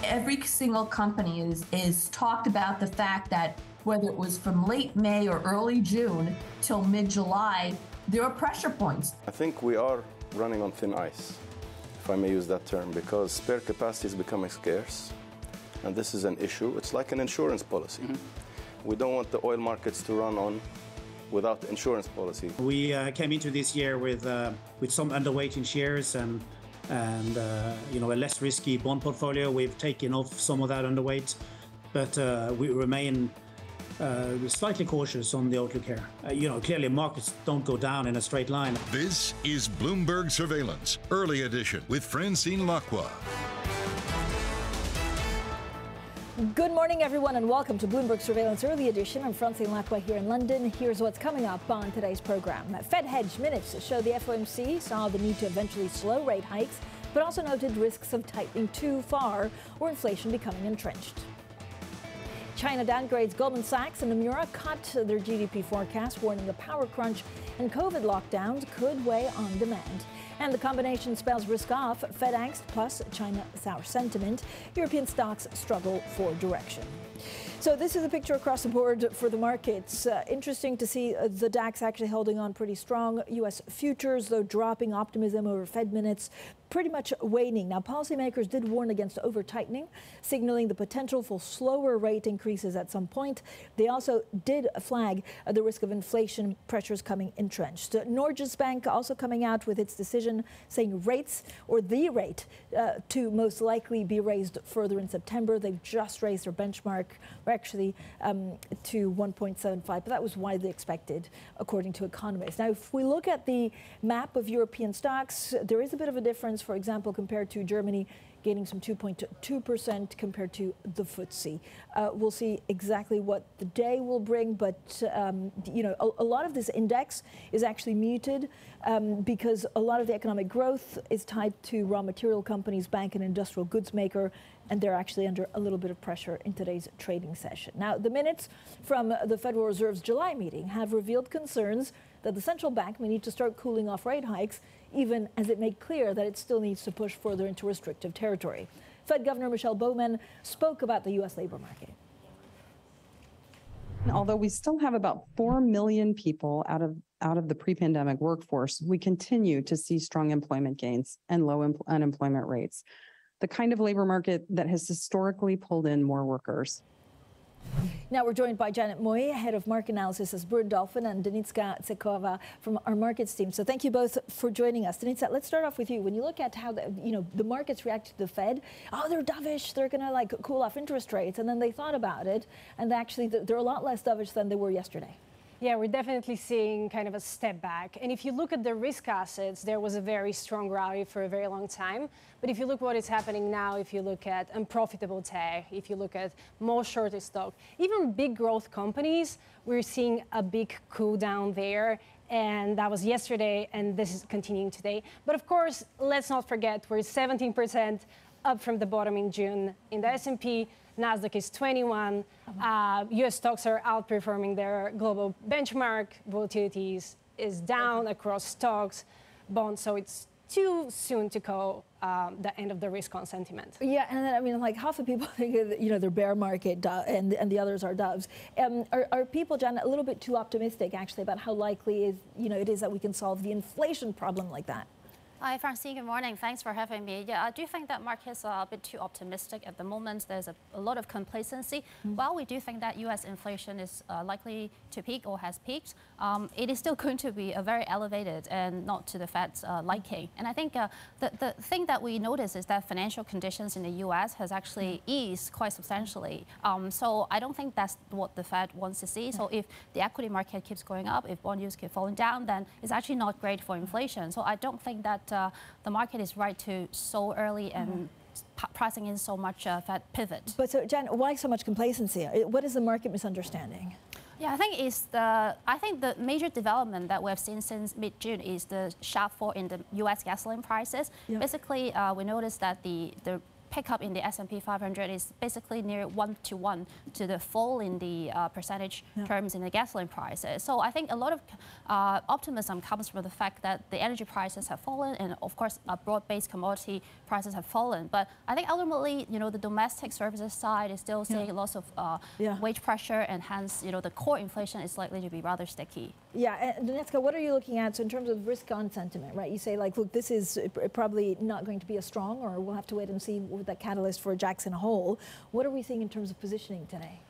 every single company is talked about the fact that whether it was from late May or early June till mid-July, there are pressure points. I think we are running on thin ice, if I may use that term, because spare capacity is becoming scarce. And this is an issue. It's like an insurance policy. We don't want the oil markets to run on without the insurance policy. We came into this year with some underweight in shares and a less risky bond portfolio. We've taken off some of that underweight, but we remain slightly cautious on the outlook here. Clearly markets don't go down in a straight line. This is Bloomberg Surveillance, early edition with Francine Lacqua. Good morning, everyone, and welcome to Bloomberg Surveillance Early Edition. I'm Francine Lacqua here in London. Here's what's coming up on today's program. Fed hedge minutes show the FOMC saw the need to eventually slow rate hikes, but also noted risks of tightening too far or inflation becoming entrenched. China downgrades. Goldman Sachs and Nomura cut their GDP forecast, warning the power crunch and COVID lockdowns could weigh on demand. And the combination spells risk off, Fed angst plus China sour sentiment. European stocks struggle for direction. So this is a picture across the board for the markets. Interesting to see the DAX actually holding on pretty strong. U.S. futures, though, dropping. Optimism over Fed minutes pretty much waning. Now, policymakers did warn against over-tightening, signaling the potential for slower rate increases at some point. They also did flag the risk of inflation pressures coming entrenched. Norges Bank also coming out with its decision saying rates, or the rate, to most likely be raised further in September. They've just raised their benchmark, actually, to 1.75, but that was widely expected, according to economists. Now, if we look at the map of European stocks, there is a bit of a difference. For example, compared to Germany, gaining some 2.2% compared to the FTSE. We'll see exactly what the day will bring, but a lot of this index is actually muted because a lot of the economic growth is tied to raw material companies, bank and industrial goods maker, and they're actually under a little bit of pressure in today's trading session. Now, the minutes from the Federal Reserve's July meeting have revealed concerns that the central bank may need to start cooling off rate hikes, even as it made clear that it still needs to push further into restrictive territory. Fed Governor Michelle Bowman spoke about the U.S. labor market. Although we still have about 4 million people out of the pre-pandemic workforce, we continue to see strong employment gains and low unemployment rates, the kind of labor market that has historically pulled in more workers. Now we're joined by Janet Moy, head of market analysis at Brewin Dolphin, and Denitska Tsekova from our markets team. So thank you both for joining us. Denitska, let's start off with you. When you look at how the markets react to the Fed, they're dovish, they're going to cool off interest rates, and then they thought about it, and actually they're a lot less dovish than they were yesterday. Yeah, we're definitely seeing kind of a step back. And if you look at the risk assets, there was a very strong rally for a very long time. But if you look what is happening now, if you look at unprofitable tech, if you look at more shorted stock, even big growth companies, we're seeing a big cool down there. And that was yesterday, and this is continuing today. But of course, let's not forget, we're 17% up from the bottom in June in the S&P. Nasdaq is 21. U.S. stocks are outperforming their global benchmark. Volatility is down across stocks, bonds. So it's too soon to call the end of the risk-on sentiment. Yeah, and then, half the people think that, they're bear market and the others are doves. Are people, Jan, a little bit too optimistic, actually, about how likely it is that we can solve the inflation problem like that? Hi, Francine. Good morning. Thanks for having me. Yeah, I do think that markets are a bit too optimistic at the moment. There's a lot of complacency. While we do think that U.S. inflation is likely to peak or has peaked, it is still going to be a very elevated and not to the Fed's liking. And I think the thing that we notice is that financial conditions in the U.S. has actually eased quite substantially. So I don't think that's what the Fed wants to see. So if the equity market keeps going up, if bond yields keep falling down, then it's actually not great for inflation. So I don't think that the market is right to so early and pricing in so much Fed pivot. But so, Jan, why so much complacency? What is the market misunderstanding? Yeah, I think the major development that we've seen since mid-June is the sharp fall in the U.S. gasoline prices. Yep. Basically, we noticed that the pickup in the S&P 500 is basically near 1-to-1 to the fall in the percentage terms in the gasoline prices. So I think a lot of optimism comes from the fact that the energy prices have fallen, and of course, broad-based commodity prices have fallen. But I think ultimately, the domestic services side is still seeing lots of wage pressure, and hence, the core inflation is likely to be rather sticky. Yeah, and Donetska, what are you looking at in terms of risk-on sentiment, right? You say, look, this is probably not going to be as strong, or we'll have to wait and see what that catalyst for Jackson Hole. What are we seeing in terms of positioning today?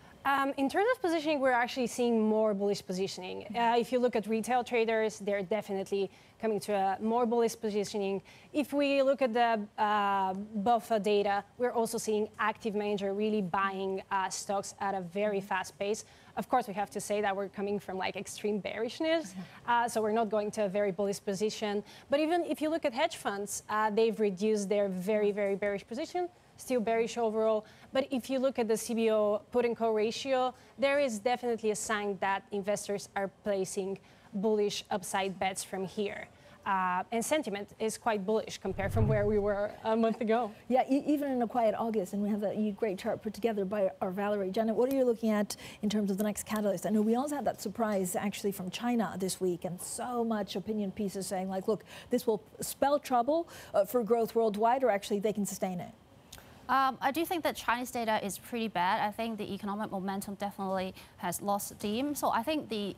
In terms of positioning, we're actually seeing more bullish positioning. If you look at retail traders, they're definitely coming to a more bullish positioning. If we look at the BOFA data, we're also seeing active manager really buying stocks at a very fast pace. Of course, we have to say that we're coming from extreme bearishness, so we're not going to a very bullish position. But even if you look at hedge funds, they've reduced their very, very bearish position. Still bearish overall. But if you look at the CBO put and call ratio, there is definitely a sign that investors are placing bullish upside bets from here. And sentiment is quite bullish compared from where we were a month ago. Yeah, even in a quiet August, and we have a great chart put together by our Valerie. Janet, what are you looking at in terms of the next catalyst? I know we also had that surprise actually from China this week, and so much opinion pieces saying look, this will spell trouble for growth worldwide, or actually they can sustain it. I do think that Chinese data is pretty bad. I think the economic momentum definitely has lost steam. So I think the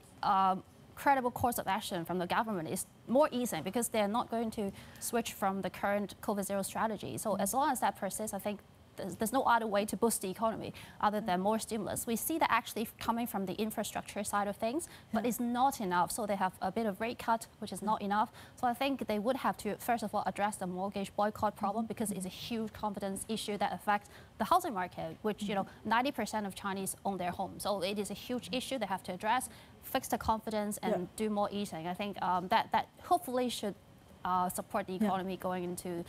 credible course of action from the government is more easing, because they're not going to switch from the current COVID-0 strategy. So as long as that persists, I think there's no other way to boost the economy other than more stimulus. We see that actually coming from the infrastructure side of things, but it's not enough. So they have a bit of rate cut, which is not enough. So I think they would have to, first of all, address the mortgage boycott problem, because it's a huge confidence issue that affects the housing market, which 90% of Chinese own their home. So it is a huge issue they have to address, fix the confidence, and do more easing. I think that hopefully should support the economy going into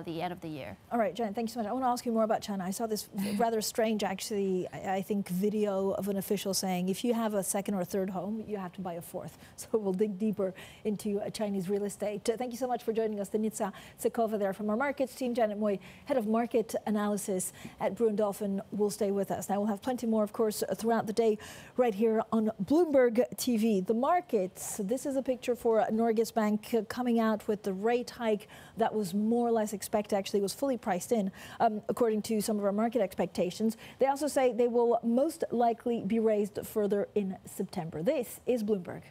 the end of the year. All right, Janet, thank you so much. I want to ask you more about China. I saw this rather strange, actually, I think, video of an official saying, if you have a second or a third home, you have to buy a fourth. So we'll dig deeper into Chinese real estate. Thank you so much for joining us, Denitsa Sekova there from our markets team. Janet Moy, head of market analysis at Brewin Dolphin, will stay with us. Now, we'll have plenty more, of course, throughout the day right here on Bloomberg TV. The markets, this is a picture for Norges Bank coming out with the rate hike that was more or less expected, actually was fully priced in, according to some of our market expectations. They also say they will most likely be raised further in September. This is Bloomberg.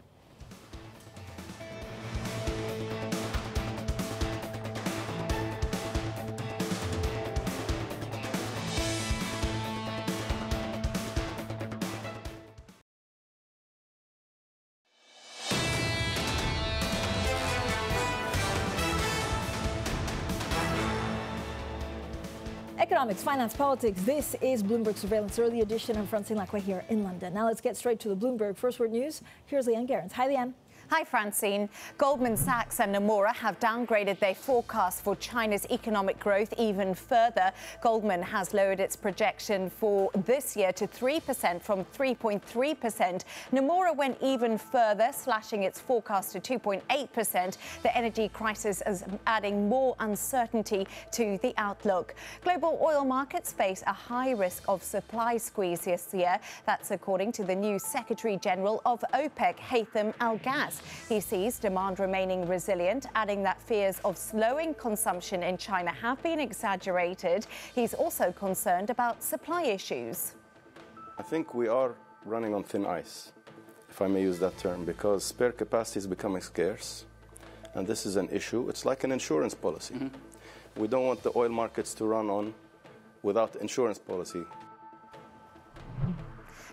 Economics, finance, politics. This is Bloomberg Surveillance Early Edition. I'm Francine Lacqua here in London. Now let's get straight to the Bloomberg First Word News. Here's Leanne Gerrans. Hi, Leanne. Hi, Francine. Goldman Sachs and Nomura have downgraded their forecast for China's economic growth even further. Goldman has lowered its projection for this year to 3% from 3.3%. Nomura went even further, slashing its forecast to 2.8%. The energy crisis is adding more uncertainty to the outlook. Global oil markets face a high risk of supply squeeze this year. That's according to the new Secretary General of OPEC, Haytham Al-Ghaz. He sees demand remaining resilient, adding that fears of slowing consumption in China have been exaggerated. He's also concerned about supply issues. I think we are running on thin ice, if I may use that term, because spare capacity is becoming scarce. And this is an issue. It's like an insurance policy. We don't want the oil markets to run on without insurance policy.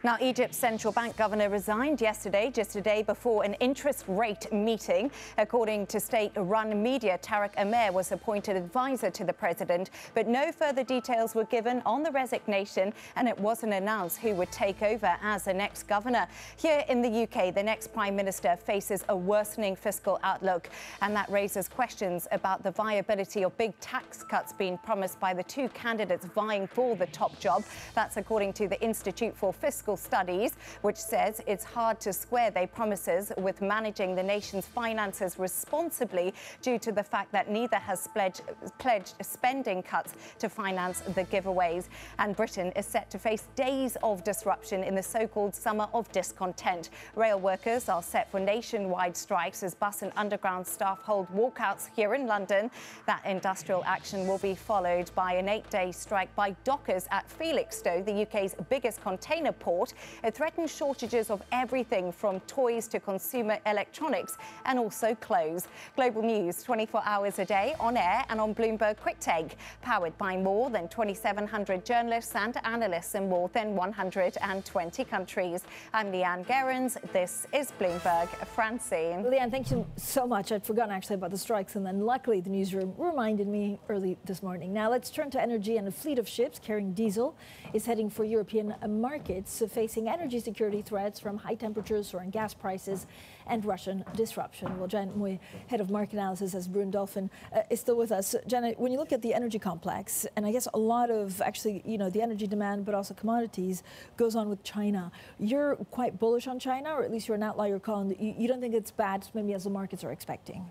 Now, Egypt's central bank governor resigned yesterday, just a day before an interest rate meeting. According to state-run media, Tariq Amer was appointed advisor to the president, but no further details were given on the resignation, and it wasn't announced who would take over as the next governor. Here in the UK, the next prime minister faces a worsening fiscal outlook, and that raises questions about the viability of big tax cuts being promised by the two candidates vying for the top job. That's according to the Institute for Fiscal Financial Studies, which says it's hard to square their promises with managing the nation's finances responsibly due to the fact that neither has pledged spending cuts to finance the giveaways. And Britain is set to face days of disruption in the so-called summer of discontent. Rail workers are set for nationwide strikes as bus and underground staff hold walkouts here in London. That industrial action will be followed by an 8-day strike by dockers at Felixstowe, the UK's biggest container port. It threatens shortages of everything from toys to consumer electronics and also clothes. Global news 24 hours a day on air and on Bloomberg Quick Take, powered by more than 2,700 journalists and analysts in more than 120 countries. I'm Leanne Gerrans. This is Bloomberg. Francine. Leanne, thank you so much. I'd forgotten actually about the strikes, and then luckily the newsroom reminded me early this morning. Now let's turn to energy, and a fleet of ships carrying diesel is heading for European markets, facing energy security threats from high temperatures, soaring gas prices, and Russian disruption. Well, Janet Moy, head of market analysis as Brewin Dolphin, is still with us. Janet, when you look at the energy complex, and I guess a lot of actually, the energy demand, but also commodities, goes on with China. You're quite bullish on China, or at least you're an outlier calling. You don't think it's bad, maybe as the markets are expecting?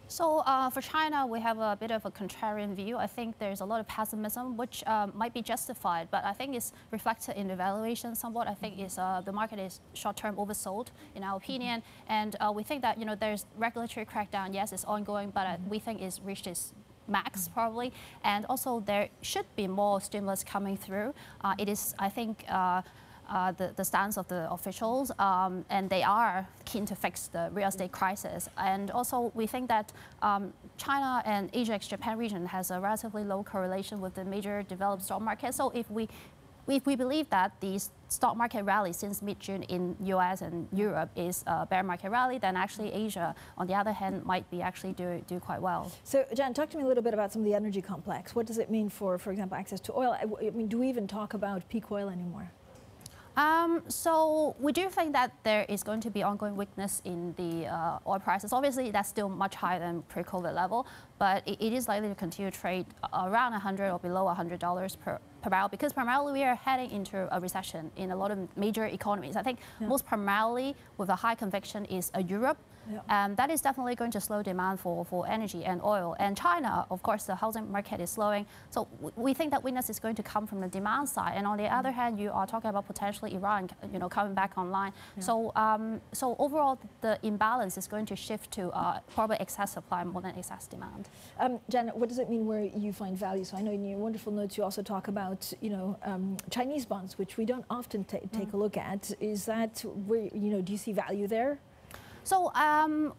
So for China, we have a bit of a contrarian view. I think there's a lot of pessimism, which might be justified, but I think it's reflected in the valuation somewhat. I think the market is short-term oversold, in our opinion, and we think that there's regulatory crackdown. Yes, it's ongoing, but we think it's reached its max probably, and also there should be more stimulus coming through. It is, I think, the stance of the officials, and they are keen to fix the real estate crisis. And also, we think that China and Asia ex-Japan region has a relatively low correlation with the major developed stock market. So if we believe that the stock market rally since mid-June in US and Europe is a bear market rally, then actually Asia, on the other hand, might be actually do quite well. So, Jan, talk to me a little bit about some of the energy complex. What does it mean for example, access to oil? I mean, do we even talk about peak oil anymore? So we do think that there is going to be ongoing weakness in the oil prices. Obviously, that's still much higher than pre-COVID level, but it is likely to continue to trade around $100 or below $100 per barrel, because primarily we are heading into a recession in a lot of major economies. I think most primarily with a high conviction is Europe. And that is definitely going to slow demand for energy and oil. And China, of course, the housing market is slowing. So we think that weakness is going to come from the demand side. And on the other hand, you are talking about potentially Iran, coming back online. So overall, the imbalance is going to shift to probably excess supply more than excess demand. Janet, what does it mean where you find value? So I know in your wonderful notes you also talk about Chinese bonds, which we don't often take a look at. Is that where do you see value there? So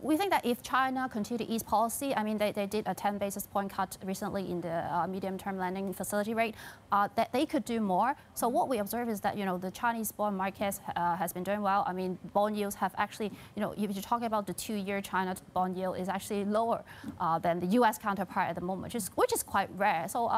we think that if China continue to ease policy, I mean, they did a 10 basis point cut recently in the medium-term lending facility rate, that they could do more. So what we observe is that, the Chinese bond market has been doing well. I mean, bond yields have actually, if you're talking about the 2-year China bond yield is actually lower than the US counterpart at the moment, which is quite rare. So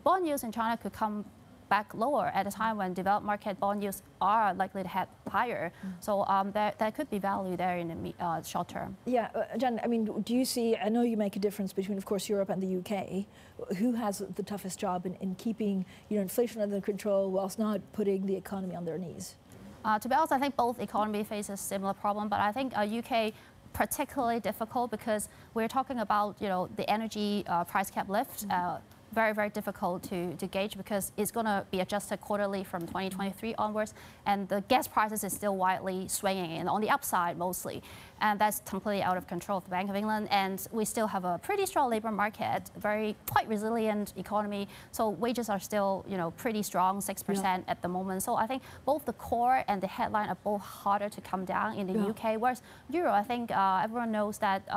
bond yields in China could come back lower at a time when developed market bond yields are likely to head higher. So there could be value there in the short term. Yeah, Jan, I mean, do you see, I know you make a difference between, of course, Europe and the UK. Who has the toughest job in keeping inflation under control whilst not putting the economy on their knees? To be honest, I think both economies face a similar problem, but I think UK particularly difficult because we're talking about the energy price cap lift. Very, very difficult to gauge because it's going to be adjusted quarterly from 2023 onwards, and the gas prices is still widely swinging and on the upside mostly, and that's completely out of control of the Bank of England. And we still have a pretty strong labor market, quite resilient economy. So wages are still pretty strong, 6% at the moment. So I think both the core and the headline are both harder to come down in the UK. Whereas Euro, I think everyone knows that.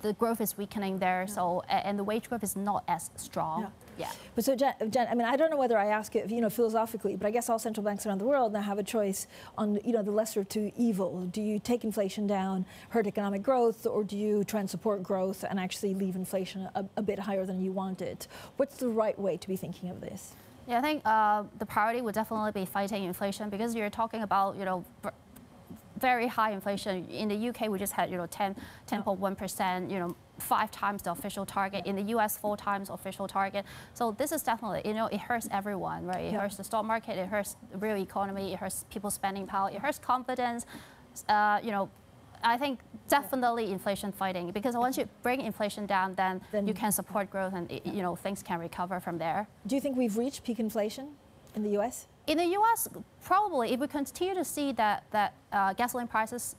The growth is weakening there, so and the wage growth is not as strong. Yeah. But so, Jen, I mean, I don't know whether I ask it, philosophically, but I guess all central banks around the world now have a choice on, the lesser of two evil. Do you take inflation down, hurt economic growth, or do you try and support growth and actually leave inflation a bit higher than you want it? What's the right way to be thinking of this? Yeah, I think the priority would definitely be fighting inflation because you're talking about, very high inflation. In the UK, we just had 10.1%, 5 times the official target. In the US, 4 times official target. So this is definitely, it hurts everyone, right? It hurts the stock market, it hurts the real economy, it hurts people's spending power, it hurts confidence. I think definitely inflation fighting, because once you bring inflation down, then you can support growth, and things can recover from there. Do you think we've reached peak inflation in the US? In the US, probably, if we continue to see that gasoline prices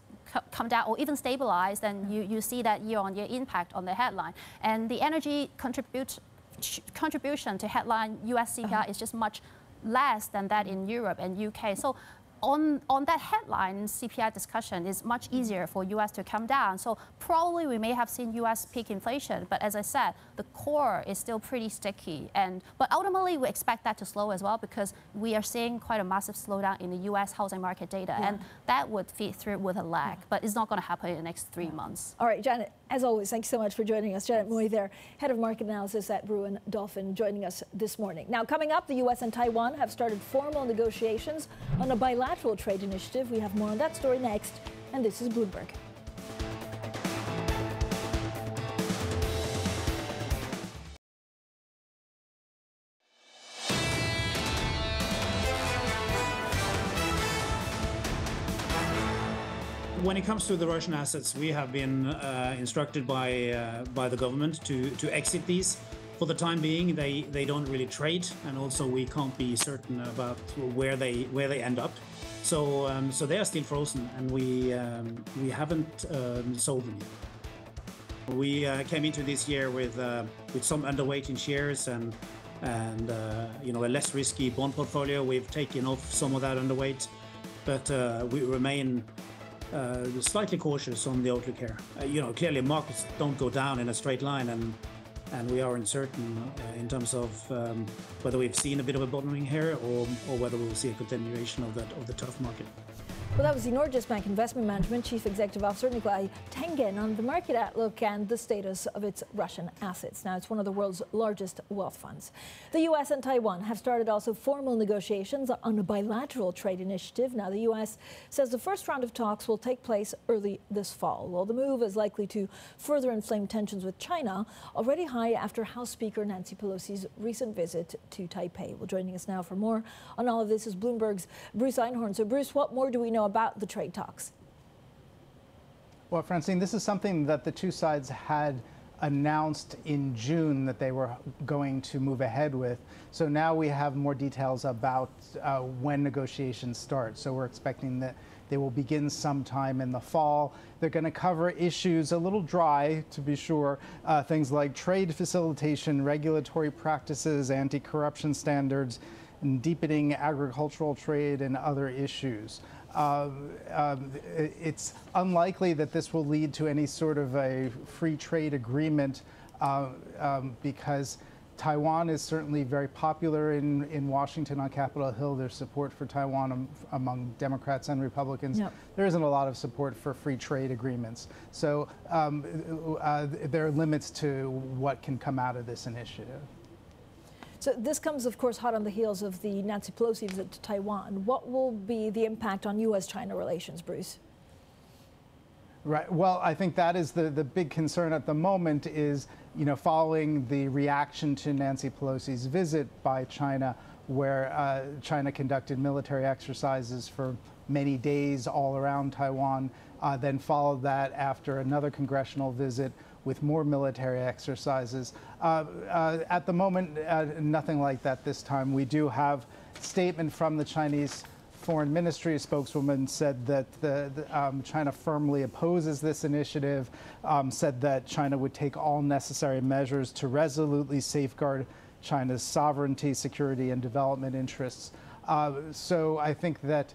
come down or even stabilize, then you see that year-on-year impact on the headline. And the energy contribution to headline US CPI is just much less than that in Europe and UK. So on that headline, CPI discussion is much easier for US to come down. So probably we may have seen US peak inflation, but as I said, the core is still pretty sticky. But ultimately, we expect that to slow as well, because we are seeing quite a massive slowdown in the US housing market data, and that would feed through with a lag, but it's not going to happen in the next 3 months. All right, Janet, as always, thanks so much for joining us. Janet Moy there, Head of Market Analysis at Brewin Dolphin, joining us this morning. Now, coming up, the US and Taiwan have started formal negotiations on a bilateral trade initiative. We have more on that story next, and this is Bloomberg. When it comes to the Russian assets, we have been instructed by the government to exit these. For the time being, they don't really trade, and also we can't be certain about where they end up. So they are still frozen, and we haven't sold them yet. We came into this year with some underweight in shares and a less risky bond portfolio. We've taken off some of that underweight, but we remain slightly cautious on the outlook here. Clearly markets don't go down in a straight line, and we are uncertain in terms of whether we've seen a bit of a bottoming here or whether we'll see a continuation of the tough market. Well, that was the Norges Bank Investment Management Chief Executive Officer Nikolai Tengen on the market outlook and the status of its Russian assets. Now, it's one of the world's largest wealth funds. The U.S. and Taiwan have started also formal negotiations on a bilateral trade initiative. Now, the U.S. says the first round of talks will take place early this fall. Well, the move is likely to further inflame tensions with China, already high after House Speaker Nancy Pelosi's recent visit to Taipei. Well, joining us now for more on all of this is Bloomberg's Bruce Einhorn. So, Bruce, what more do we know about the trade talks? Well, Francine, this is something that the two sides had announced in June that they were going to move ahead with. So now we have more details about when negotiations start. So we're expecting that they will begin sometime in the fall. They're going to cover issues a little dry, to be sure, things like trade facilitation, regulatory practices, anti-corruption standards, and deepening agricultural trade and other issues. It's unlikely that this will lead to any sort of a free trade agreement because Taiwan is certainly very popular in Washington on Capitol Hill. There's support for Taiwan among Democrats and Republicans. Yep. There isn't a lot of support for free trade agreements. So there are limits to what can come out of this initiative. So this comes, of course, hot on the heels of the Nancy Pelosi visit to Taiwan. What will be the impact on U.S.-China relations, Bruce? Right. Well, I think that is the big concern at the moment is, following the reaction to Nancy Pelosi's visit by China, where China conducted military exercises for many days all around Taiwan, then followed that after another congressional visit with more military exercises. At the moment, nothing like that this time. We do have a statement from the Chinese Foreign Ministry. A spokeswoman said that China firmly opposes this initiative, said that China would take all necessary measures to resolutely safeguard China's sovereignty, security, and development interests. So I think that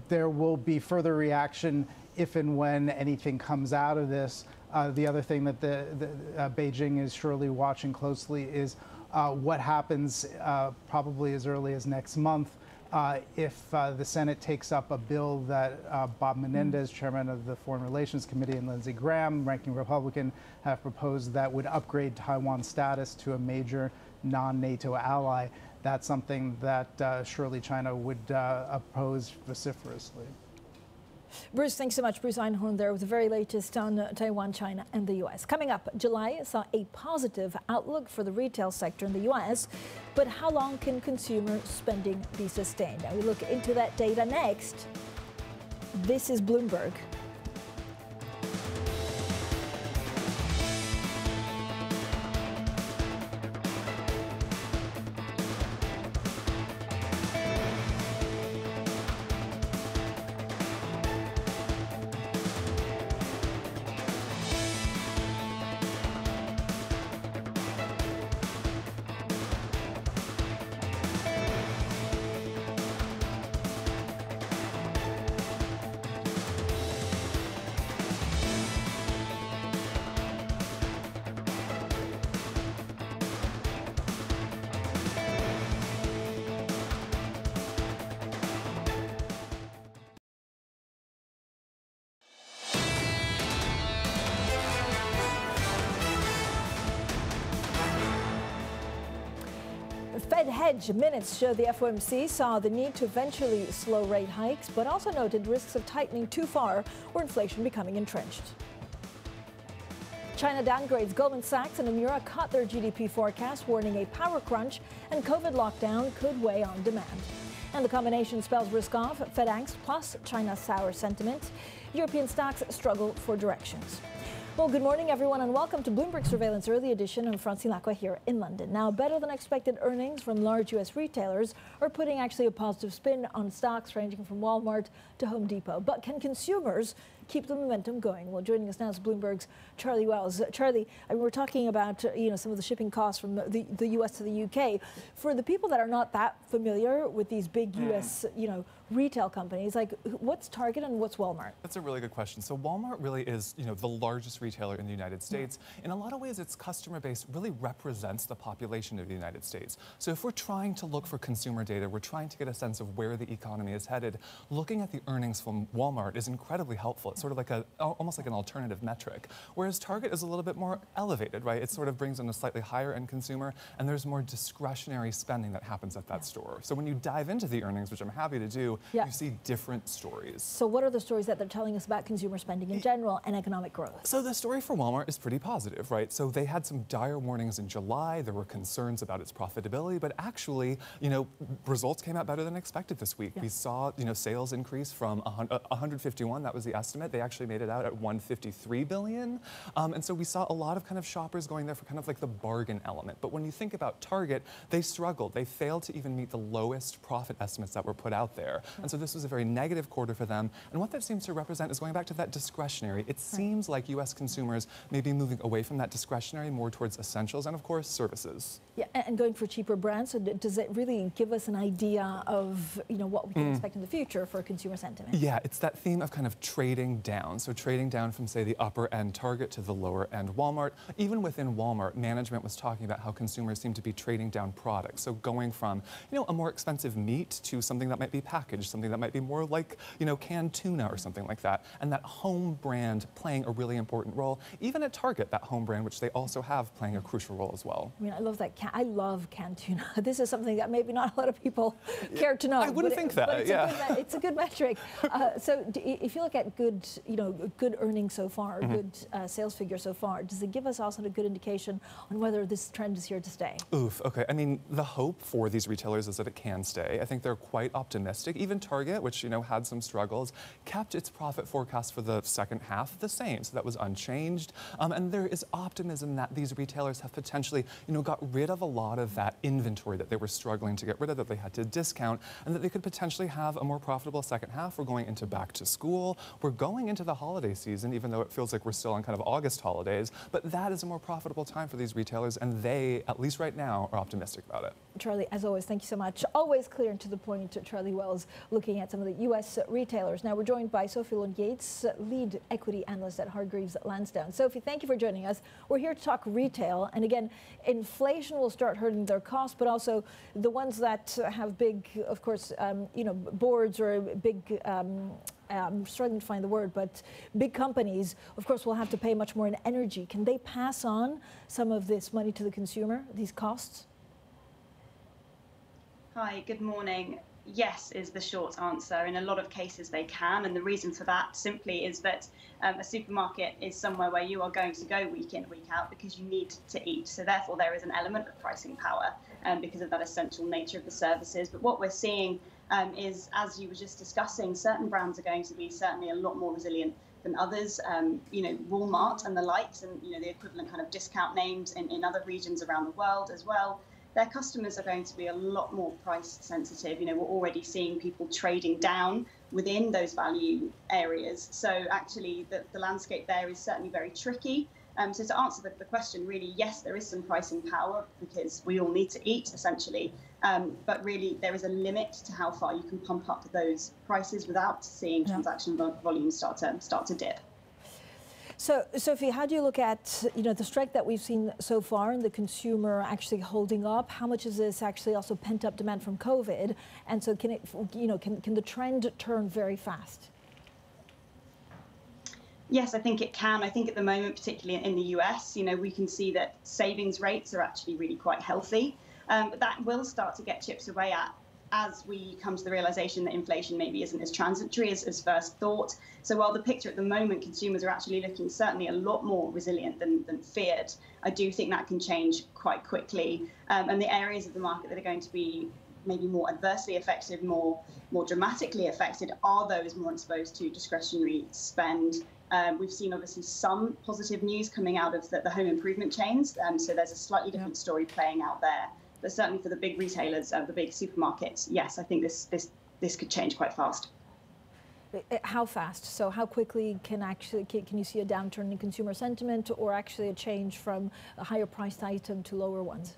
there will be further reaction if and when anything comes out of this. The other thing that Beijing is surely watching closely is what happens probably as early as next month if the Senate takes up a bill that Bob Menendez, chairman of the Foreign Relations Committee, and Lindsey Graham, ranking Republican, have proposed that would upgrade Taiwan's status to a major non-NATO ally. that's something that surely China would oppose vociferously. Bruce, thanks so much. Bruce Einhorn there with the very latest on Taiwan, China, and the U.S. Coming up, July saw a positive outlook for the retail sector in the U.S., but how long can consumer spending be sustained? Now we look into that data next. This is Bloomberg. Fed hedge minutes show the FOMC saw the need to eventually slow rate hikes, but also noted risks of tightening too far or inflation becoming entrenched. China downgrades. Goldman Sachs and Nomura cut their GDP forecast, warning a power crunch and COVID lockdown could weigh on demand. And the combination spells risk off, Fed angst plus China's sour sentiment. European stocks struggle for directions. Well, good morning, everyone, and welcome to Bloomberg Surveillance Early Edition. I'm Francine Lacqua here in London. Now, better than expected earnings from large U.S. retailers are putting actually a positive spin on stocks ranging from Walmart to Home Depot. But can consumers keep the momentum going? Well, joining us now is Bloomberg's Charlie Wells. Charlie, we're talking about some of the shipping costs from the U.S. to the U.K. For the people that are not that familiar with these big U.S. retail companies, like what's Target and what's Walmart? That's a really good question. So Walmart really is the largest retailer in the United States. In a lot of ways, its customer base really represents the population of the United States. So if we're trying to look for consumer data, we're trying to get a sense of where the economy is headed, looking at the earnings from Walmart is incredibly helpful. It's sort of like almost like an alternative metric. Whereas Target is a little bit more elevated, right? It sort of brings in a slightly higher end consumer, and there's more discretionary spending that happens at that store. So when you dive into the earnings, which I'm happy to do, you see different stories. So what are the stories that they're telling us about consumer spending in general and economic growth? So the story for Walmart is pretty positive, right? So they had some dire warnings in July. There were concerns about its profitability, but actually, results came out better than expected this week. We saw, sales increase from 151, that was the estimate. They actually made it out at 153 billion. And so we saw a lot of kind of shoppers going there for kind of like the bargain element. But when you think about Target, they struggled. They failed to even meet the lowest profit estimates that were put out there. And so this was a very negative quarter for them. And what that seems to represent is going back to that discretionary. It seems like U.S. consumers may be moving away from that discretionary more towards essentials and, of course, services. Yeah, and going for cheaper brands. So does it really give us an idea of what we can expect in the future for consumer sentiment? Yeah, it's that theme of kind of trading down. So trading down from, say, the upper end Target to the lower end Walmart. Even within Walmart, management was talking about how consumers seem to be trading down products. So going from, a more expensive meat to something that might be packaged, something that might be more like, canned tuna or something like that. And that home brand playing a really important role. Even at Target, that home brand, which they also have, playing a crucial role as well. I mean, I love that. I love canned tuna. This is something that maybe not a lot of people care to know. I wouldn't think that, but it's a good metric. So if you look at good, good earnings so far, good sales figures so far, does it give us also a good indication on whether this trend is here to stay? Oof, okay. I mean, the hope for these retailers is that it can stay. I think they're quite optimistic. Even Target, which, had some struggles, kept its profit forecast for the second half the same. So that was unchanged. And there is optimism that these retailers have potentially, got rid of a lot of that inventory that they were struggling to get rid of, that they had to discount, and that they could potentially have a more profitable second half. We're going into back to school. We're going into the holiday season, even though it feels like we're still on kind of August holidays. But that is a more profitable time for these retailers, and they, at least right now, are optimistic about it. Charlie, as always, thank you so much. Always clear and to the point, Charlie Wells, looking at some of the U.S. retailers. Now we're joined by Sophie Lund-Yates, lead equity analyst at Hargreaves Lansdown. Sophie, thank you for joining us. We're here to talk retail, and again, inflation will start hurting their costs, but also the ones that have big, of course, boards or big. I'm struggling to find the word, but big companies, of course, will have to pay much more in energy. Can they pass on some of this money to the consumer, these costs? Hi, good morning. Yes is the short answer. In a lot of cases they can, and the reason for that simply is that a supermarket is somewhere where you are going to go week in, week out because you need to eat. So therefore there is an element of pricing power because of that essential nature of the services. But what we're seeing is, as you were just discussing, certain brands are going to be certainly a lot more resilient than others. Walmart and the likes, and the equivalent kind of discount names in other regions around the world as well. Their customers are going to be a lot more price sensitive. We're already seeing people trading down within those value areas. So actually the landscape there is certainly very tricky. So to answer the question, really, yes, there is some pricing power because we all need to eat, essentially. But really, there is a limit to how far you can pump up those prices without seeing transaction volumes start to dip. So, Sophie, how do you look at the strength that we've seen so far in the consumer actually holding up? How much is this actually also pent-up demand from COVID? And so, can the trend turn very fast? Yes, I think it can. I think at the moment, particularly in the US, we can see that savings rates are actually really quite healthy, but that will start to get chipped away at as we come to the realization that inflation maybe isn't as transitory as first thought. So while the picture at the moment, consumers are actually looking certainly a lot more resilient than feared, I do think that can change quite quickly. And the areas of the market that are going to be maybe more adversely affected, more dramatically affected, are those more exposed to discretionary spend. We've seen obviously some positive news coming out of the home improvement chains. So there's a slightly different story playing out there. But certainly for the big retailers, the big supermarkets, yes, I think this could change quite fast. How fast? So how quickly can you see a downturn in consumer sentiment, or actually a change from a higher priced item to lower ones?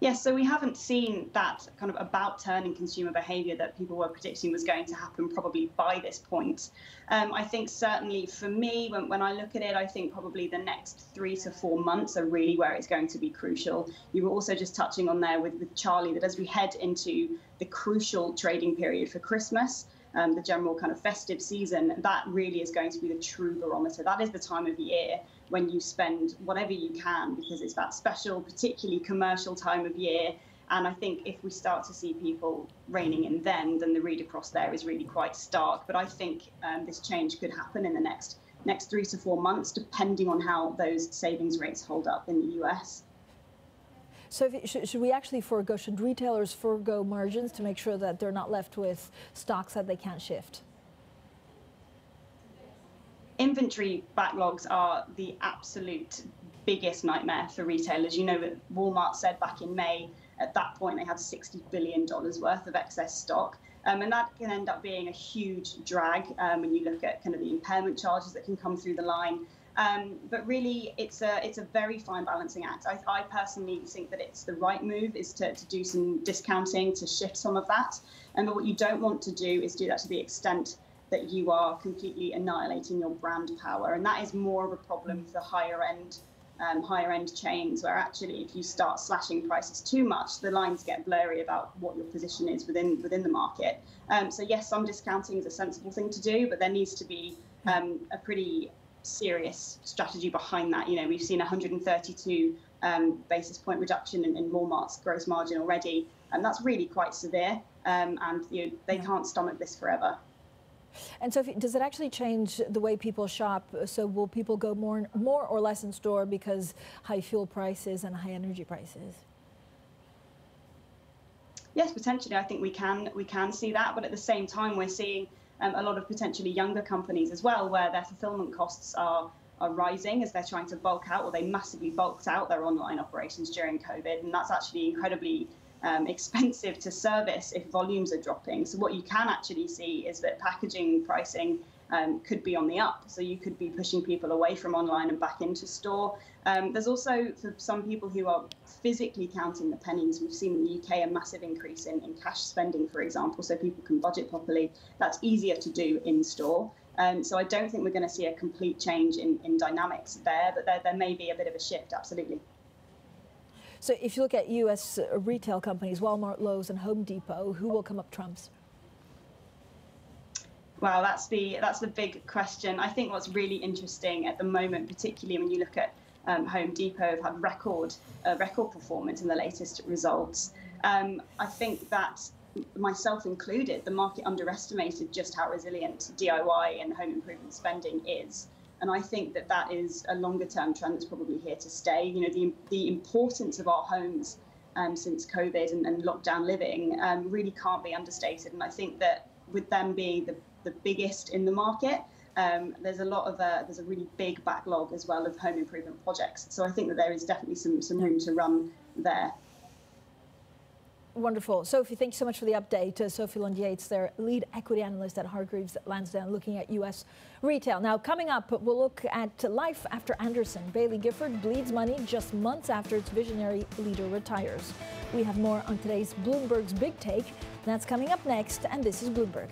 Yes, so we haven't seen that kind of about turn in consumer behaviour that people were predicting was going to happen probably by this point. I think certainly for me, when I look at it, I think probably the next 3 to 4 months are really where it's going to be crucial. You were also just touching on there with Charlie that as we head into the crucial trading period for Christmas, the general kind of festive season, that really is going to be the true barometer. That is the time of year when you spend whatever you can, because it's that special, particularly commercial time of year. And I think if we start to see people reining in then the read across there is really quite stark. But I think this change could happen in the next 3 to 4 months, depending on how those savings rates hold up in the US. So should we actually should retailers forego margins to make sure that they're not left with stocks that they can't shift? Inventory backlogs are the absolute biggest nightmare for retailers. That Walmart said back in May, at that point, they had $60 billion worth of excess stock. And that can end up being a huge drag when you look at kind of the impairment charges that can come through the line. But really, it's a very fine balancing act. I personally think that it's the right move is to do some discounting, to shift some of that. But what you don't want to do is do that to the extent that you are completely annihilating your brand power. And that is more of a problem for higher end chains, where actually if you start slashing prices too much, the lines get blurry about what your position is within the market. So yes, some discounting is a sensible thing to do, but there needs to be a pretty serious strategy behind that. We've seen 132 basis point reduction in Walmart's gross margin already, and that's really quite severe. And they can't stomach this forever. And Sophie, does it actually change the way people shop? So will people go more or less in store because high fuel prices and high energy prices? Yes, potentially. I think we can see that, but at the same time, we're seeing a lot of potentially younger companies as well, where their fulfillment costs are rising as they're trying to bulk out, or they massively bulked out their online operations during COVID, and that's actually incredibly expensive to service if volumes are dropping. So what you can actually see is that packaging pricing could be on the up. So you could be pushing people away from online and back into store. There's also, for some people who are physically counting the pennies, we've seen in the UK a massive increase in cash spending, for example, so people can budget properly. That's easier to do in store. So I don't think we're going to see a complete change in dynamics there, but there may be a bit of a shift, absolutely. So if you look at US retail companies, Walmart, Lowe's and Home Depot, who will come up trumps? Well, that's the big question. I think what's really interesting at the moment, particularly when you look at Home Depot have had record performance in the latest results. I think that, myself included, the market underestimated just how resilient DIY and home improvement spending is. And I think that that is a longer term trend that's probably here to stay. You know, the importance of our homes since COVID and lockdown living really can't be understated. And I think that with them being the biggest in the market, there's a really big backlog as well of home improvement projects. So I think that there is definitely some room to run there. Wonderful. Sophie, thank you so much for the update. Sophie Lund-Yates, their lead equity analyst at Hargreaves Lansdown, looking at U.S. retail. Now, coming up, we'll look at life after Anderson. Bailey Gifford bleeds money just months after its visionary leader retires. We have more on today's Bloomberg's Big Take. That's coming up next, and this is Bloomberg.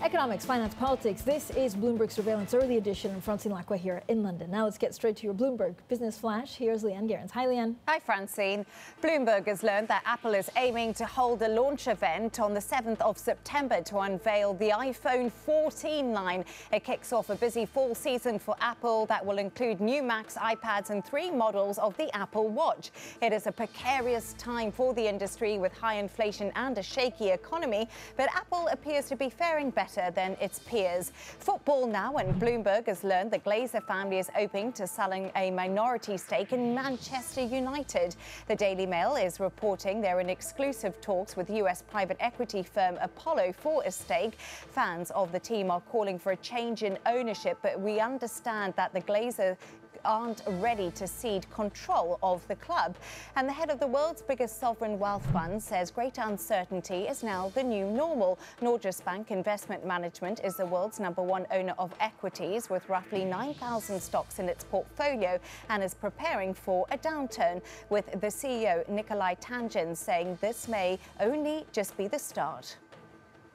Economics, finance, politics. This is Bloomberg Surveillance Early Edition. I'm Francine Lacqua here in London. Now let's get straight to your Bloomberg Business Flash. Here's Leanne Gerrans. Hi, Leanne. Hi, Francine. Bloomberg has learned that Apple is aiming to hold a launch event on the 7th of September to unveil the iPhone 14 line. It kicks off a busy fall season for Apple that will include new Macs, iPads and 3 models of the Apple Watch. It is a precarious time for the industry with high inflation and a shaky economy, but Apple appears to be faring better than its peers. Football now, and Bloomberg has learned the Glazer family is open to selling a minority stake in Manchester United. The Daily Mail is reporting they're in exclusive talks with US private equity firm Apollo for a stake. Fans of the team are calling for a change in ownership, but we understand that the Glazer aren't ready to cede control of the club. And the head of the world's biggest sovereign wealth fund says great uncertainty is now the new normal. Norges Bank Investment Management is the world's #1 owner of equities with roughly 9,000 stocks in its portfolio and is preparing for a downturn, with the CEO Nikolai Tangen saying this may only just be the start.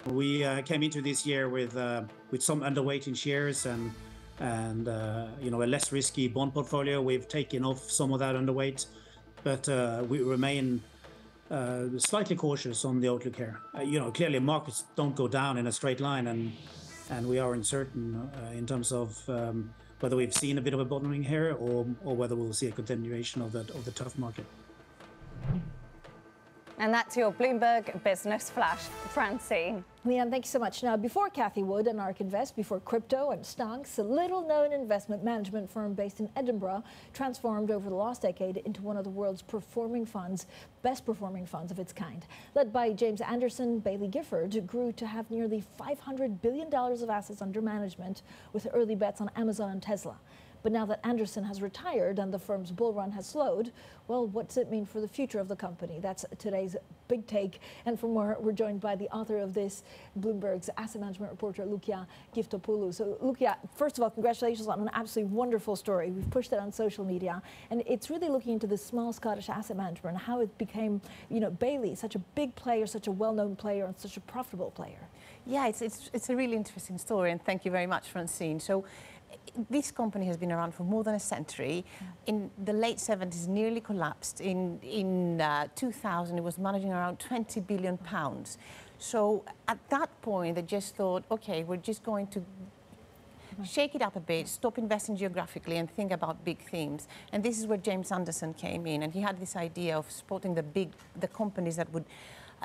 We came into this year with some underweight in shares and you know, a less risky bond portfolio. We've taken off some of that underweight, but we remain slightly cautious on the outlook here. You know, clearly markets don't go down in a straight line, and we are uncertain in terms of whether we've seen a bit of a bottoming here or whether we'll see a continuation of the tough market. And that's your Bloomberg Business Flash, Francine. Leanne, thank you so much. Now, before Cathie Wood and ARK Invest, before crypto and stocks, a little-known investment management firm based in Edinburgh transformed over the last decade into one of the world's best performing funds of its kind. Led by James Anderson, Bailey Gifford grew to have nearly $500 billion of assets under management with early bets on Amazon and Tesla. But now that Anderson has retired and the firm's bull run has slowed, well, what's it mean for the future of the company? That's today's Big Take. And for more, we're joined by the author of this, Bloomberg's asset management reporter, Lucia Giftopoulou. So, Lucia, first of all, congratulations on an absolutely wonderful story. We've pushed it on social media, and it's really looking into the small Scottish asset manager and how it became, you know, Bailey, such a big player, such a well-known player, and such a profitable player. Yeah, it's a really interesting story, and thank you very much, Francine. So, this company has been around for more than a century. In the late 70s, nearly collapsed. In 2000, it was managing around £20 billion. So at that point, they just thought, okay, we're just going to shake it up a bit, stop investing geographically and think about big themes. And this is where James Anderson came in, and he had this idea of spotting the companies that would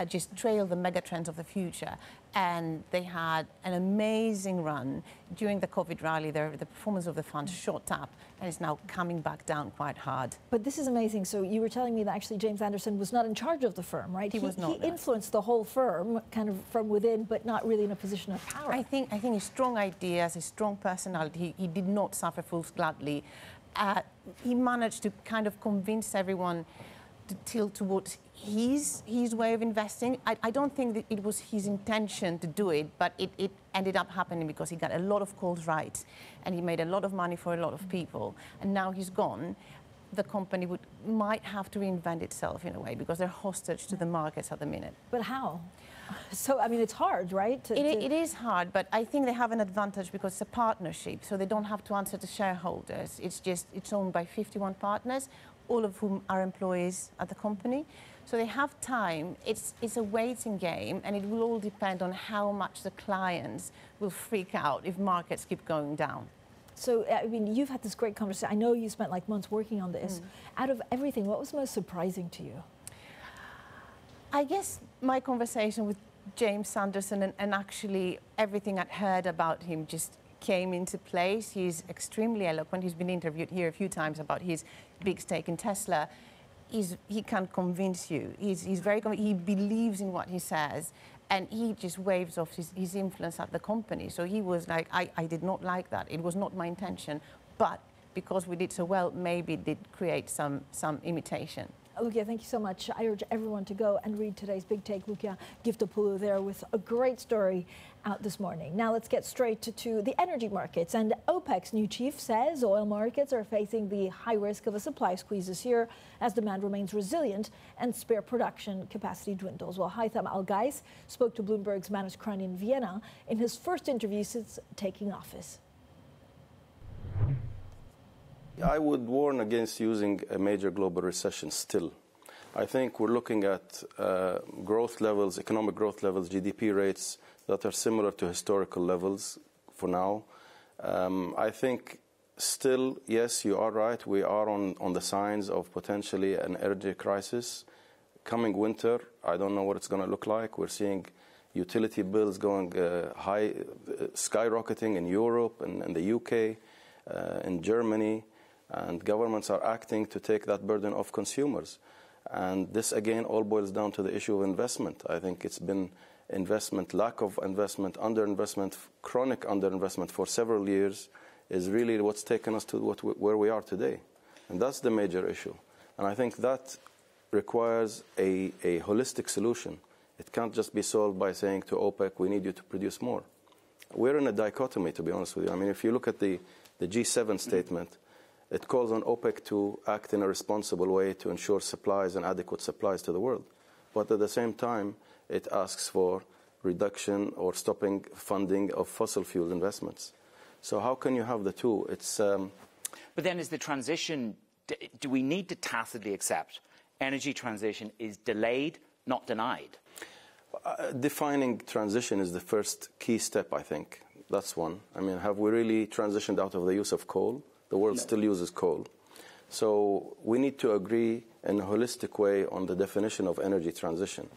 just trail the mega trends of the future. And they had an amazing run. During the COVID rally, the performance of the fund shot up and is now coming back down quite hard. But this is amazing. So you were telling me that actually James Anderson was not in charge of the firm, right? He was not. He influenced the whole firm kind of from within, but not really in a position of power. I think his strong ideas, his strong personality, he did not suffer fools gladly. He managed to kind of convince everyone to tilt towards his way of investing. I don't think that it was his intention to do it, but it ended up happening because he got a lot of calls right, and he made a lot of money for a lot of people. And now he's gone, the company might have to reinvent itself in a way because they're hostage to the markets at the minute. But how? So, I mean, it's hard, right? It is hard, but I think they have an advantage because it's a partnership, so they don't have to answer to shareholders. It's owned by 51 partners, all of whom are employees at the company. So they have time. It's a waiting game, and it will all depend on how much the clients will freak out if markets keep going down. So, I mean, you've had this great conversation. I know you spent like months working on this. Out of everything, what was most surprising to you? I guess my conversation with James Sanderson and actually everything I'd heard about him just came into place. He's extremely eloquent. He's been interviewed here a few times about his big stake in Tesla. He can convince you. He's very he believes in what he says, and he just waves off his influence at the company. So he was like, I did not like that. It was not my intention, but because we did so well, maybe it did create some imitation. Lucia, thank you so much. I urge everyone to go and read today's Big Take. Lucia Giftopoulou there with a great story out this morning. Now let's get straight to the energy markets. And OPEC's new chief says oil markets are facing the high risk of a supply squeeze this year as demand remains resilient and spare production capacity dwindles. Well, Haitham Al-Ghais spoke to Bloomberg's Manus Kran in Vienna in his first interview since taking office. I would warn against using a major global recession still. I think we're looking at growth levels, economic growth levels, GDP rates that are similar to historical levels for now. I think still, yes, you are right. We are on the signs of potentially an energy crisis. Coming winter, I don't know what it's going to look like. We're seeing utility bills going high, skyrocketing in Europe and in the UK, in Germany. And governments are acting to take that burden off consumers. And this, again, all boils down to the issue of investment. I think it's been investment, lack of investment, underinvestment, chronic underinvestment for several years is really what's taken us to where we are today. And that's the major issue. And I think that requires a holistic solution. It can't just be solved by saying to OPEC, we need you to produce more. We're in a dichotomy, to be honest with you. I mean, if you look at the G7 statement, it calls on OPEC to act in a responsible way to ensure supplies and adequate supplies to the world. But at the same time, it asks for reduction or stopping funding of fossil fuel investments. So how can you have the two? But then is the transition, do we need to tacitly accept energy transition is delayed, not denied? Defining transition is the first key step, I think. That's one. I mean, have we really transitioned out of the use of coal? The world still uses coal. So we need to agree in a holistic way on the definition of energy transition.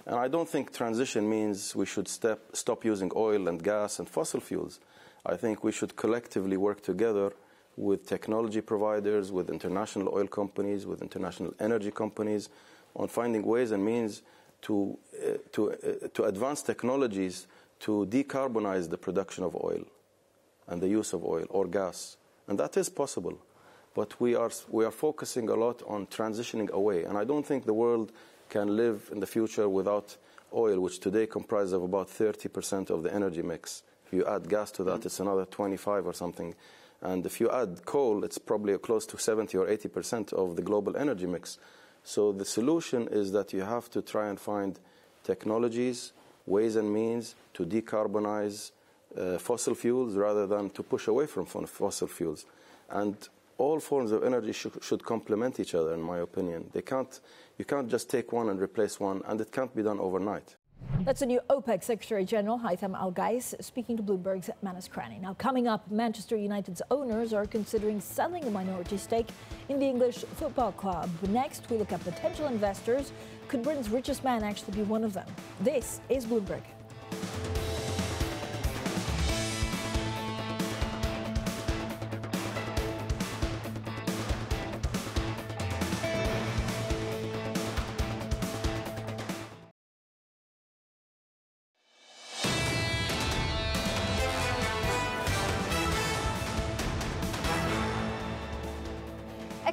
And I don't think transition means we should stop using oil and gas and fossil fuels. I think we should collectively work together with technology providers, with international oil companies, with international energy companies, on finding ways and means to advance technologies to decarbonize the production of oil and the use of oil or gas. And that is possible, but we are focusing a lot on transitioning away. And I don't think the world can live in the future without oil, which today comprises of about 30% of the energy mix. If you add gas to that, it's another 25 or something. And if you add coal, it's probably close to 70 or 80% of the global energy mix. So the solution is that you have to try and find technologies, ways and means to decarbonize fossil fuels rather than to push away from fossil fuels. And all forms of energy should complement each other, in my opinion. You can't just take one and replace one, and it can't be done overnight. That's the new OPEC Secretary General Haitham Al-Ghais speaking to Bloomberg's Manus Kran. Now, coming up, Manchester United's owners are considering selling a minority stake in the English football club. Next, we look at potential investors. Could Britain's richest man actually be one of them? This is Bloomberg.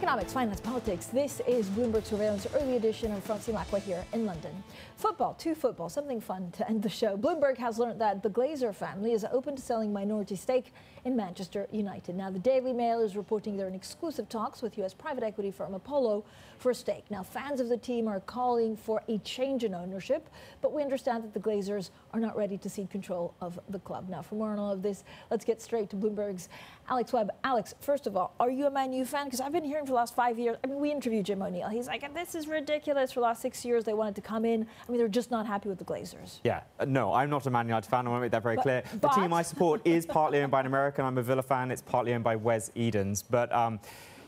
Economics, finance, politics. This is Bloomberg Surveillance Early Edition. I'm Francine Lacqua here in London. Football, something fun to end the show. Bloomberg has learned that the Glazer family is open to selling minority stake in Manchester United. Now, the Daily Mail is reporting they're in exclusive talks with U.S. private equity firm Apollo for a stake. Now, fans of the team are calling for a change in ownership, but we understand that the Glazers are not ready to cede control of the club. Now, for more on all of this, let's get straight to Bloomberg's Alex Webb. Alex, first of all, are you a Man U fan? Because I've been hearing for the last 5 years. I mean, we interviewed Jim O'Neill. He's like, this is ridiculous. For the last 6 years, they wanted to come in. I mean, they're just not happy with the Glazers. Yeah, no, I'm not a Man United fan. I want to make that very clear. The team I support is partly owned by an American. I'm a Villa fan. It's partly owned by Wes Edens. But,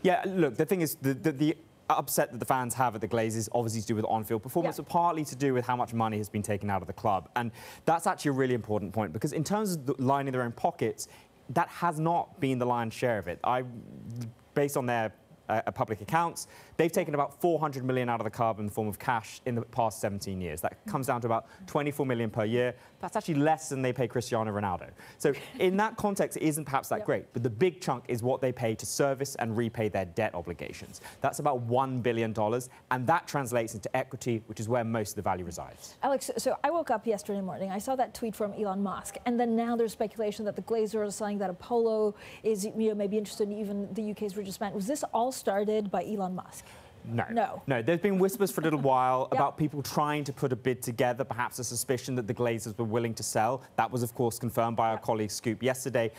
yeah, look, the thing is, the upset that the fans have at the Glazers obviously to do with on-field performance, but partly to do with how much money has been taken out of the club. And that's actually a really important point, because in terms of lining their own pockets, that has not been the lion's share of it. Based on their public accounts, they've taken about 400 million out of the club in the form of cash in the past 17 years. That comes down to about 24 million per year. That's actually less than they pay Cristiano Ronaldo. So in that context, it isn't perhaps that great. But the big chunk is what they pay to service and repay their debt obligations. That's about $1 billion. And that translates into equity, which is where most of the value resides. Alex, so I woke up yesterday morning. I saw that tweet from Elon Musk. And then now there's speculation that the Glazers are saying that Apollo is maybe interested in even the UK's richest man. Was this all started by Elon Musk? No. There's been whispers for a little while about people trying to put a bid together, perhaps a suspicion that the Glazers were willing to sell. That was, of course, confirmed by our colleague Scoop yesterday.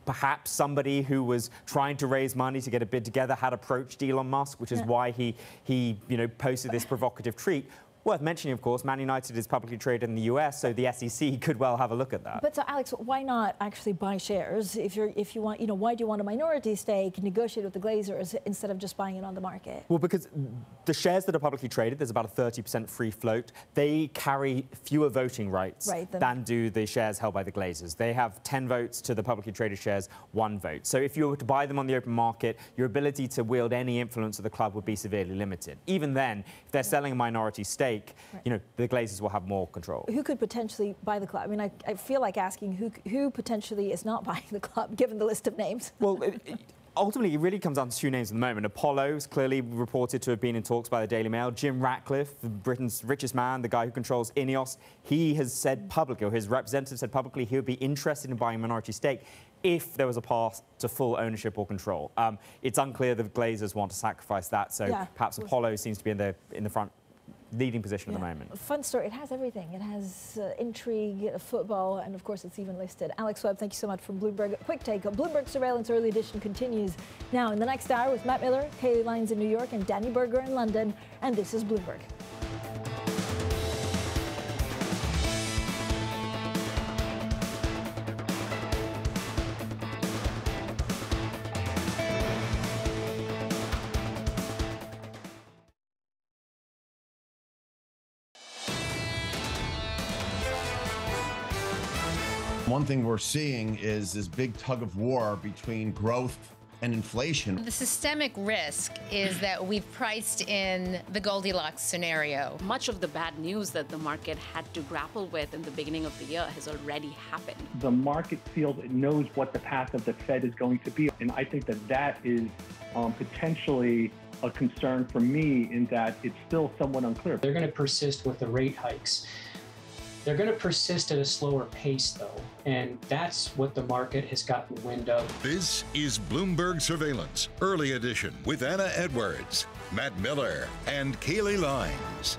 Perhaps somebody who was trying to raise money to get a bid together had approached Elon Musk, which is why he posted this provocative tweet. Worth mentioning, of course, Man United is publicly traded in the US, so the SEC could well have a look at that. But so, Alex, why not actually buy shares if you want? Why do you want a minority stake? Negotiate with the Glazers instead of just buying it on the market. Well, because the shares that are publicly traded, there's about a 30% free float. They carry fewer voting rights than do the shares held by the Glazers. They have 10 votes to the publicly traded shares, 1 vote. So if you were to buy them on the open market, your ability to wield any influence of the club would be severely limited. Even then, if they're selling a minority stake, the Glazers will have more control. Who could potentially buy the club? I mean, I feel like asking who potentially is not buying the club, given the list of names. Well, ultimately, it really comes down to 2 names at the moment. Apollo is clearly reported to have been in talks by the Daily Mail. Jim Ratcliffe, Britain's richest man, the guy who controls Ineos, he has said publicly, or his representative said publicly, he would be interested in buying a minority stake if there was a path to full ownership or control. It's unclear the Glazers want to sacrifice that, so perhaps Apollo seems to be in the front leading position at the moment. Fun story. It has everything. It has intrigue, football, and of course it's even listed. Alex Webb, thank you so much from Bloomberg. Quick take. Bloomberg Surveillance Early Edition continues now in the next hour with Matt Miller, Kailey Leinz in New York, and Danny Berger in London. And this is Bloomberg. One thing we're seeing is this big tug of war between growth and inflation. The systemic risk is that we've priced in the Goldilocks scenario. Much of the bad news that the market had to grapple with in the beginning of the year has already happened. The market feels it knows what the path of the Fed is going to be. And I think that is potentially a concern for me, in that it's still somewhat unclear. They're going to persist with the rate hikes. They're going to persist at a slower pace, though, and that's what the market has gotten wind of. This is Bloomberg Surveillance, Early Edition, with Anna Edwards, Matt Miller, and Kailey Leinz.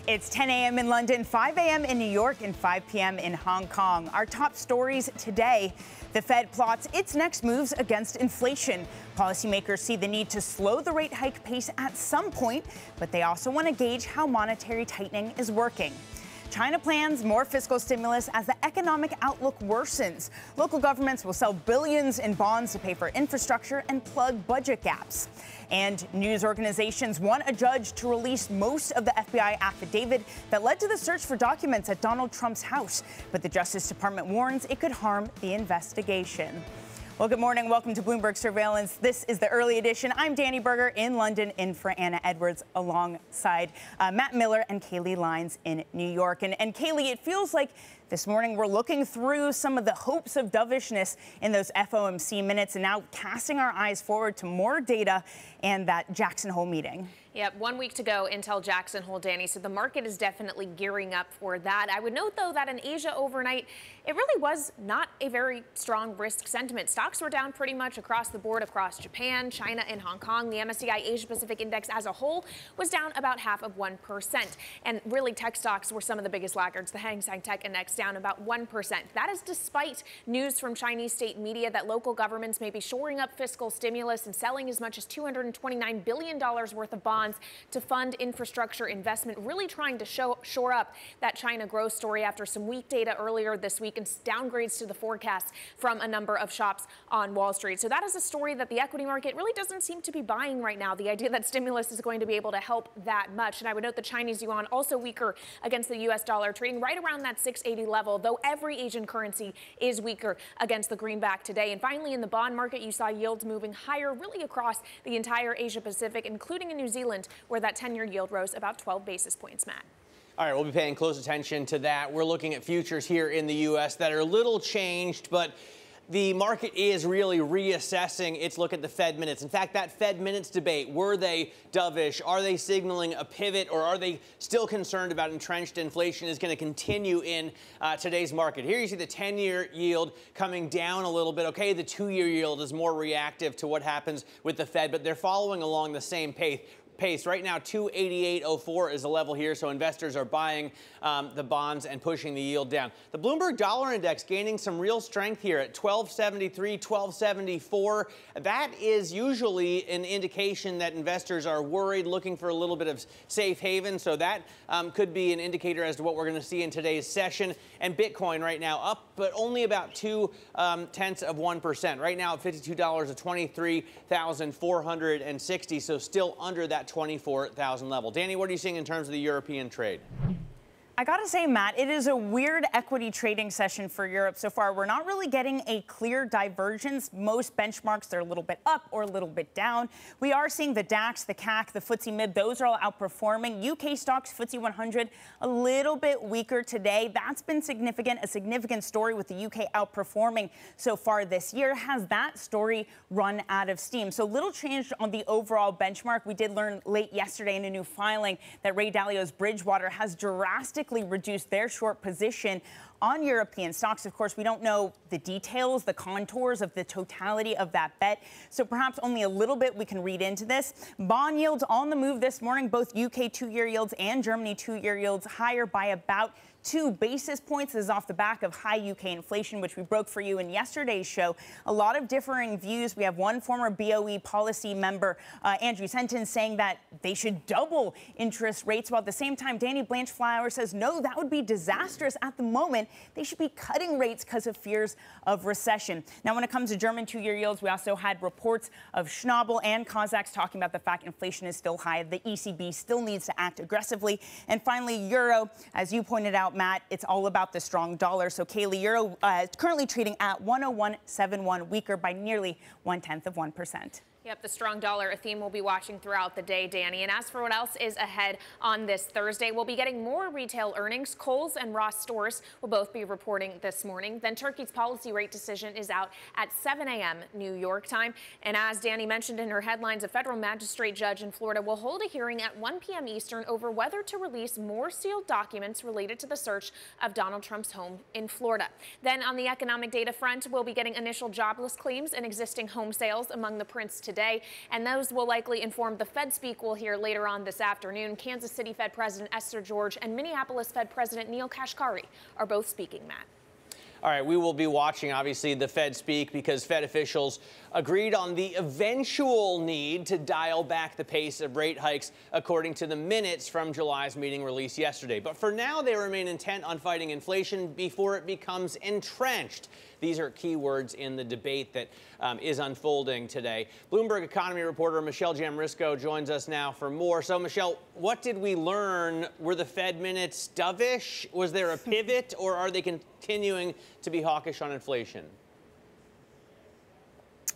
It's 10 a.m. in London, 5 a.m. in New York, and 5 p.m. in Hong Kong. Our top stories today. The Fed plots its next moves against inflation. Policymakers see the need to slow the rate hike pace at some point, but they also want to gauge how monetary tightening is working. China plans more fiscal stimulus as the economic outlook worsens. Local governments will sell billions in bonds to pay for infrastructure and plug budget gaps. And news organizations want a judge to release most of the FBI affidavit that led to the search for documents at Donald Trump's house. But the Justice Department warns it could harm the investigation. Well, good morning. Welcome to Bloomberg Surveillance. This is the Early Edition. I'm Danny Berger in London, in for Anna Edwards, alongside Matt Miller and Kailey Leinz in New York. And Kailey, it feels like This morning, we're looking through some of the hopes of dovishness in those FOMC minutes and now casting our eyes forward to more data and that Jackson Hole meeting. Yep, 1 week to go until Jackson Hole, Danny, so the market is definitely gearing up for that. I would note, though, that in Asia overnight, it really was not a very strong risk sentiment. Stocks were down pretty much across the board, across Japan, China, and Hong Kong. The MSCI Asia Pacific Index as a whole was down about 0.5%. And really, tech stocks were some of the biggest laggards. The Hang Seng Tech Index down about 1%. That is despite news from Chinese state media that local governments may be shoring up fiscal stimulus and selling as much as $229 billion worth of bonds to fund infrastructure investment, really trying to shore up that China growth story after some weak data earlier this week and downgrades to the forecast from a number of shops on Wall Street. So that is a story that the equity market really doesn't seem to be buying right now, the idea that stimulus is going to be able to help that much. And I would note the Chinese yuan also weaker against the U.S. dollar, trading right around that 680 level, though every Asian currency is weaker against the greenback today. And finally, in the bond market, you saw yields moving higher really across the entire Asia Pacific, including in New Zealand, where that 10-year yield rose about 12 basis points, Matt. All right, we'll be paying close attention to that. We're looking at futures here in the U.S. that are a little changed, but the market is really reassessing its look at the Fed minutes. In fact, that Fed minutes debate, were they dovish? Are they signaling a pivot, or are they still concerned about entrenched inflation is going to continue in today's market? Here you see the 10-year yield coming down a little bit. Okay, the 2-year yield is more reactive to what happens with the Fed, but they're following along the same pace. Right now, 288.04 is the level here, so investors are buying the bonds and pushing the yield down. The Bloomberg Dollar Index gaining some real strength here at 1273, 1274. That is usually an indication that investors are worried, looking for a little bit of safe haven, so that could be an indicator as to what we're going to see in today's session. And Bitcoin right now up, but only about 0.2%. Right now at $52 at 23,460, so still under that 24,000 level. Danny, what are you seeing in terms of the European trade? I gotta say, Matt, it is a weird equity trading session for Europe so far. We're not really getting a clear divergence. Most benchmarks are a little bit up or a little bit down. We are seeing the DAX, the CAC, the FTSE Mid, those are all outperforming. UK stocks, FTSE 100, a little bit weaker today. That's been significant, a significant story with the UK outperforming so far this year. Has that story run out of steam? So little change on the overall benchmark. We did learn late yesterday in a new filing that Ray Dalio's Bridgewater has drastically reduced their short position on European stocks. Of course, we don't know the details, the contours of the totality of that bet, so perhaps only a little bit we can read into this. Bond yields on the move this morning, both UK 2-year yields and Germany 2-year yields higher by about 2 basis points. This is off the back of high UK inflation, which we broke for you in yesterday's show. A lot of differing views. We have one former BOE policy member, Andrew Senton, saying that they should double interest rates, while at the same time, Danny Blanchflower says, no, that would be disastrous at the moment. They should be cutting rates because of fears of recession. Now, when it comes to German 2-year yields, we also had reports of Schnabel and Kazaks talking about the fact inflation is still high. The ECB still needs to act aggressively. And finally, Euro, as you pointed out, Matt, it's all about the strong dollar. So Kailey, Euro currently trading at 101.71, weaker by nearly 0.1%. Yep, the strong dollar, a theme we'll be watching throughout the day, Danny. And as for what else is ahead on this Thursday, we'll be getting more retail earnings. Kohl's and Ross Stores will both be reporting this morning. Then Turkey's policy rate decision is out at 7 a.m. New York time. And as Danny mentioned in her headlines, a federal magistrate judge in Florida will hold a hearing at 1 p.m. Eastern over whether to release more sealed documents related to the search of Donald Trump's home in Florida. Then on the economic data front, we'll be getting initial jobless claims and existing home sales among the prints today. And those will likely inform the Fed speak we'll hear later on this afternoon. Kansas City Fed President Esther George and Minneapolis Fed President Neil Kashkari are both speaking, Matt. All right, we will be watching, obviously, the Fed speak because Fed officials agreed on the eventual need to dial back the pace of rate hikes, according to the minutes from July's meeting released yesterday. But for now, they remain intent on fighting inflation before it becomes entrenched. These are key words in the debate that is unfolding today. Bloomberg economy reporter Michelle Jamrisco joins us now for more. So, Michelle, what did we learn? Were the Fed minutes dovish? Was there a pivot, or are they continuing to be hawkish on inflation?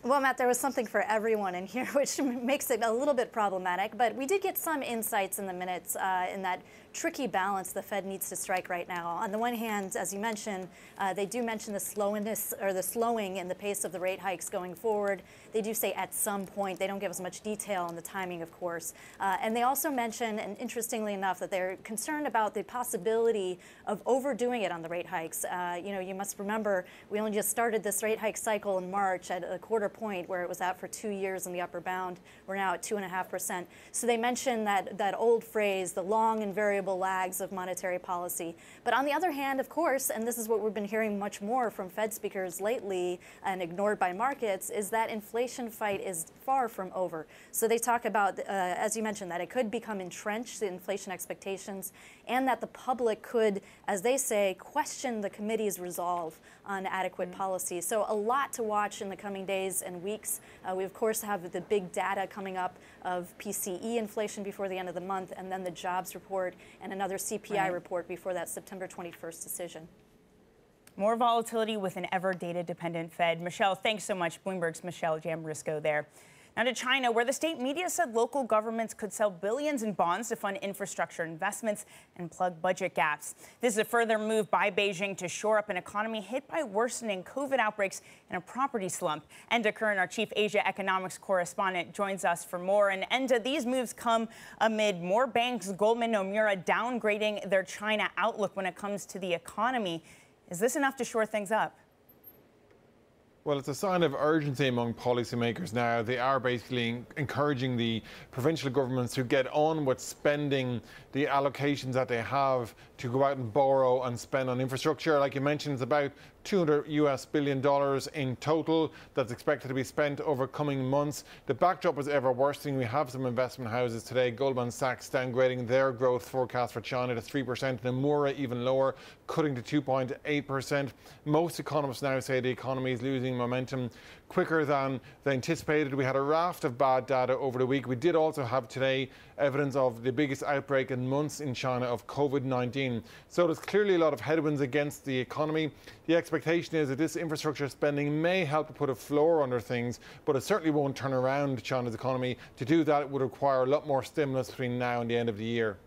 Well, Matt, there was something for everyone in here, which makes it a little bit problematic. But we did get some insights in the minutes in that tricky balance the Fed needs to strike right now. On the one hand, as you mentioned, they do mention the slowness or the slowing in the pace of the rate hikes going forward. They do say at some point. They don't give us much detail on the timing, of course. And they also mention, and interestingly enough, that they're concerned about the possibility of overdoing it on the rate hikes. You must remember, we only just started this rate hike cycle in March at a quarter point where it was out for 2 years in the upper bound. We're now at 2.5%. So they mention that old phrase, the long and variable lags of monetary policy. But on the other hand, of course, and this is what we've been hearing much more from Fed speakers lately and ignored by markets, is that inflation fight is far from over. So they talk about, as you mentioned, that it could become entrenched, the inflation expectations, and that the public could, as they say, question the committee's resolve on adequate policy. So a lot to watch in the coming days and weeks. We, of course, have the big data coming up of PCE inflation before the end of the month, and then the jobs report and another CPI report before that September 21st decision. More volatility with an ever data-dependent Fed. Michelle, thanks so much. Bloomberg's Michelle Jamrisco there. Now to China, where the state media said local governments could sell billions in bonds to fund infrastructure investments and plug budget gaps. This is a further move by Beijing to shore up an economy hit by worsening COVID outbreaks and a property slump. Enda Curran, our chief Asia economics correspondent, joins us for more. And Enda, these moves come amid more banks, Goldman, Nomura, downgrading their China outlook when it comes to the economy. Is this enough to shore things up? Well, it's a sign of urgency among policymakers now. They are basically encouraging the provincial governments to get on with spending the allocations that they have to go out and borrow and spend on infrastructure. Like you mentioned, it's about $200 billion in total that's expected to be spent over coming months. The backdrop is ever worsening. We have some investment houses today. Goldman Sachs downgrading their growth forecast for China to 3%. Nomura even lower, cutting to 2.8%. Most economists now say the economy is losing momentum quicker than they anticipated. We had a raft of bad data over the week. We did also have today evidence of the biggest outbreak in months in China of COVID-19. So there's clearly a lot of headwinds against the economy. The expectation is that this infrastructure spending may help to put a floor under things, but it certainly won't turn around China's economy. To do that, it would require a lot more stimulus between now and the end of the year.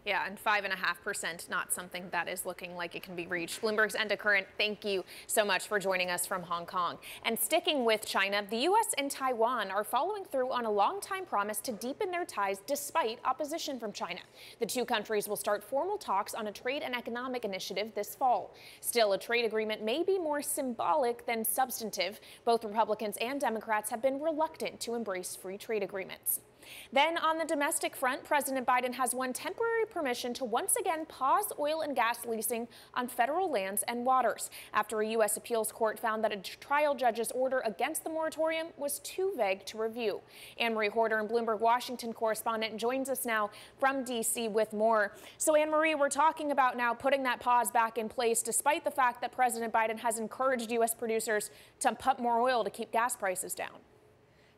Yeah, and 5.5%, not something that is looking like it can be reached. Bloomberg's Enda Curran, thank you so much for joining us from Hong Kong. And sticking with China, the U.S. and Taiwan are following through on a long-time promise to deepen their ties despite opposition from China. The two countries will start formal talks on a trade and economic initiative this fall. Still, a trade agreement may be more symbolic than substantive. Both Republicans and Democrats have been reluctant to embrace free trade agreements. Then on the domestic front, President Biden has won temporary permission to once again pause oil and gas leasing on federal lands and waters after a U.S. appeals court found that a trial judge's order against the moratorium was too vague to review. Anne-Marie Horder, and Bloomberg Washington correspondent, joins us now from D.C. with more. So Anne-Marie, we're talking about now putting that pause back in place despite the fact that President Biden has encouraged U.S. producers to pump more oil to keep gas prices down.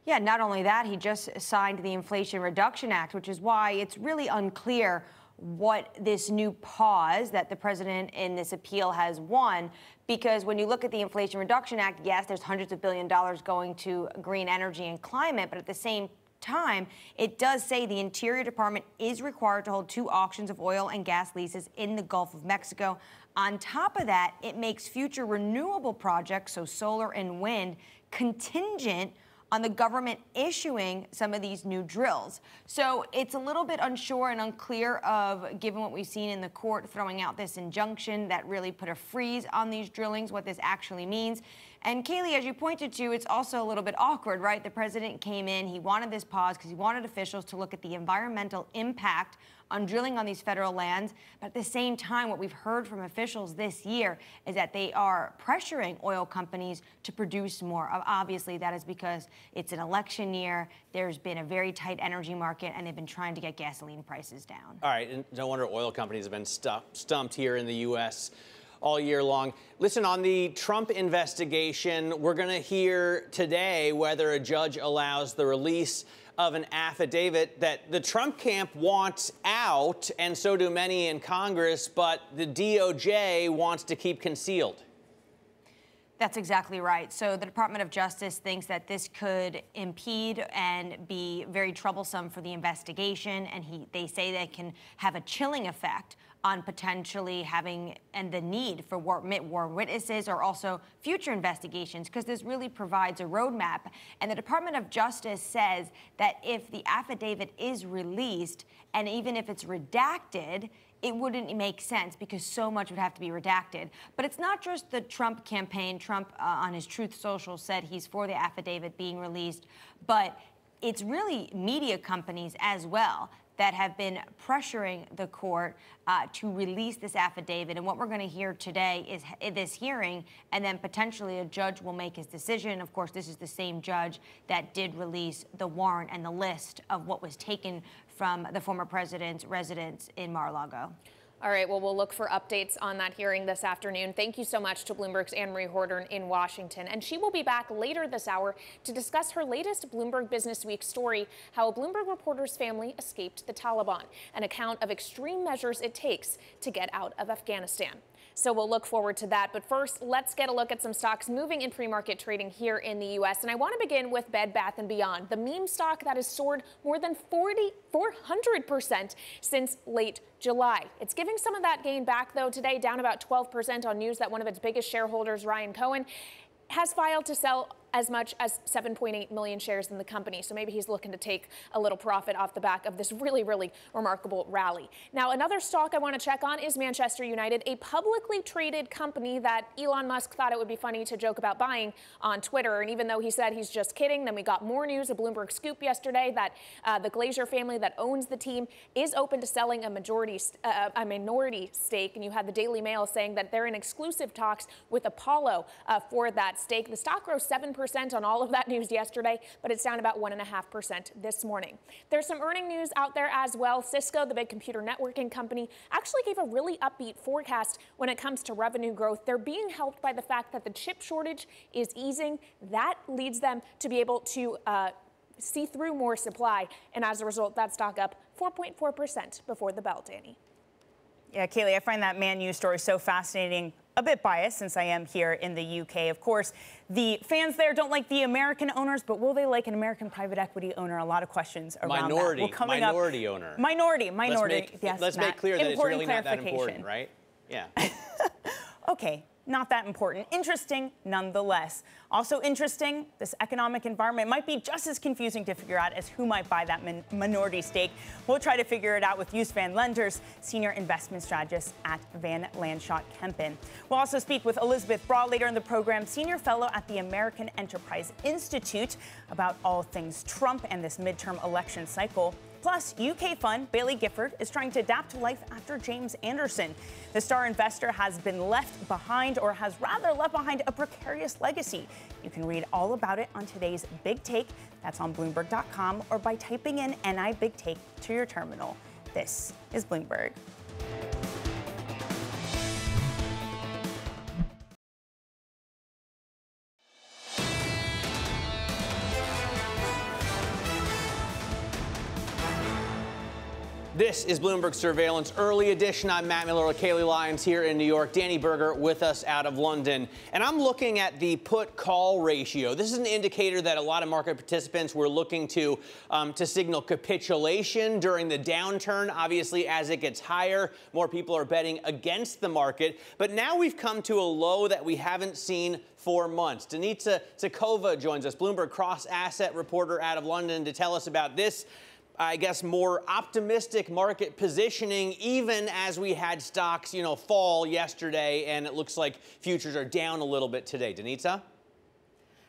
Yeah, not only that, he just signed the Inflation Reduction Act, which is why it's really unclear what this new pause that the president in this appeal has won. Because when you look at the Inflation Reduction Act, yes, there's hundreds of billions of dollars going to green energy and climate, but at the same time, it does say the Interior Department is required to hold 2 auctions of oil and gas leases in the Gulf of Mexico. On top of that, it makes future renewable projects, so solar and wind, contingent on the government issuing some of these new drills. So it's a little bit unsure and unclear of, given what we've seen in the court throwing out this injunction that really put a freeze on these drillings, what this actually means. And Kailey, as you pointed to, it's also a little bit awkward, right? The president came in, he wanted this pause because he wanted officials to look at the environmental impact on drilling on these federal lands. But at the same time, what we've heard from officials this year is that they are pressuring oil companies to produce more. Obviously, that is because it's an election year. There's been a very tight energy market, and they've been trying to get gasoline prices down. All right, and no wonder oil companies have been stumped here in the U.S. all year long. Listen, on the Trump investigation, we're going to hear today whether a judge allows the release of an affidavit that the Trump camp wants out, and so do many in Congress, but the DOJ wants to keep concealed. That's exactly right. So the Department of Justice thinks that this could impede and be very troublesome for the investigation, and they say that it can have a chilling effect on potentially having and the need for war witnesses or also future investigations, because this really provides a roadmap. And the Department of Justice says that if the affidavit is released, and even if it's redacted, it wouldn't make sense because so much would have to be redacted. But it's not just the Trump campaign. Trump, on his Truth Social, said he's for the affidavit being released, but it's really media companies as well that have been pressuring the court to release this affidavit. And what we're going to hear today is this hearing, and then potentially a judge will make his decision. Of course, this is the same judge that did release the warrant and the list of what was taken from the former president's residence in Mar-a-Lago. All right, well, we'll look for updates on that hearing this afternoon. Thank you so much to Bloomberg's Anne-Marie Hordern in Washington. And she will be back later this hour to discuss her latest Bloomberg Business Week story, how a Bloomberg reporter's family escaped the Taliban, an account of extreme measures it takes to get out of Afghanistan. So we'll look forward to that. But first, let's get a look at some stocks moving in pre-market trading here in the U.S. And I want to begin with Bed Bath & Beyond, the meme stock that has soared more than 400% since late July. It's giving some of that gain back, though, today, down about 12% on news that one of its biggest shareholders, Ryan Cohen, has filed to sell as much as 7.8 million shares in the company. So maybe he's looking to take a little profit off the back of this really, really remarkable rally. Now, another stock I want to check on is Manchester United, a publicly traded company that Elon Musk thought it would be funny to joke about buying on Twitter. And even though he said he's just kidding, then we got more news, a Bloomberg scoop yesterday, that the Glazer family that owns the team is open to selling a minority stake. And you had the Daily Mail saying that they're in exclusive talks with Apollo for that stake. The stock rose 7% on all of that news yesterday, but it's down about 1.5% this morning. There's some earning news out there as well. Cisco, the big computer networking company, actually gave a really upbeat forecast when it comes to revenue growth. They're being helped by the fact that the chip shortage is easing. That leads them to be able to see through more supply. And as a result, that stock up 4.4% before the bell, Danny. Yeah, Kailey, I find that Man U story so fascinating. A bit biased since I am here in the UK. Of course, the fans there don't like the American owners, but will they like an American private equity owner? A lot of questions around minority, that. Well, minority owner. Minority. Let's make clear that it's really not that important, right? Yeah. Okay. Not that important. Interesting, nonetheless. Also interesting, this economic environment might be just as confusing to figure out as who might buy that minority stake. We'll try to figure it out with Joost Van Leenders, Senior Investment Strategist at Van Lanschot Kempen. We'll also speak with Elisabeth Braw later in the program, Senior Fellow at the American Enterprise Institute, about all things Trump and this midterm election cycle. Plus, UK fund Bailey Gifford is trying to adapt to life after James Anderson. The star investor has been left behind, or has rather left behind, a precarious legacy. You can read all about it on today's Big Take. That's on Bloomberg.com or by typing in NI Big Take to your terminal. This is Bloomberg. This is Bloomberg Surveillance Early Edition. I'm Matt Miller with Kailey Leinz here in New York. Danny Berger with us out of London. And I'm looking at the put-call ratio. This is an indicator that a lot of market participants were looking to signal capitulation during the downturn. Obviously, as it gets higher, more people are betting against the market. But now we've come to a low that we haven't seen for months. Denitsa Tsakova joins us, Bloomberg cross-asset reporter out of London, to tell us about this, I guess, more optimistic market positioning, even as we had stocks, fall yesterday, and it looks like futures are down a little bit today. Denitsa?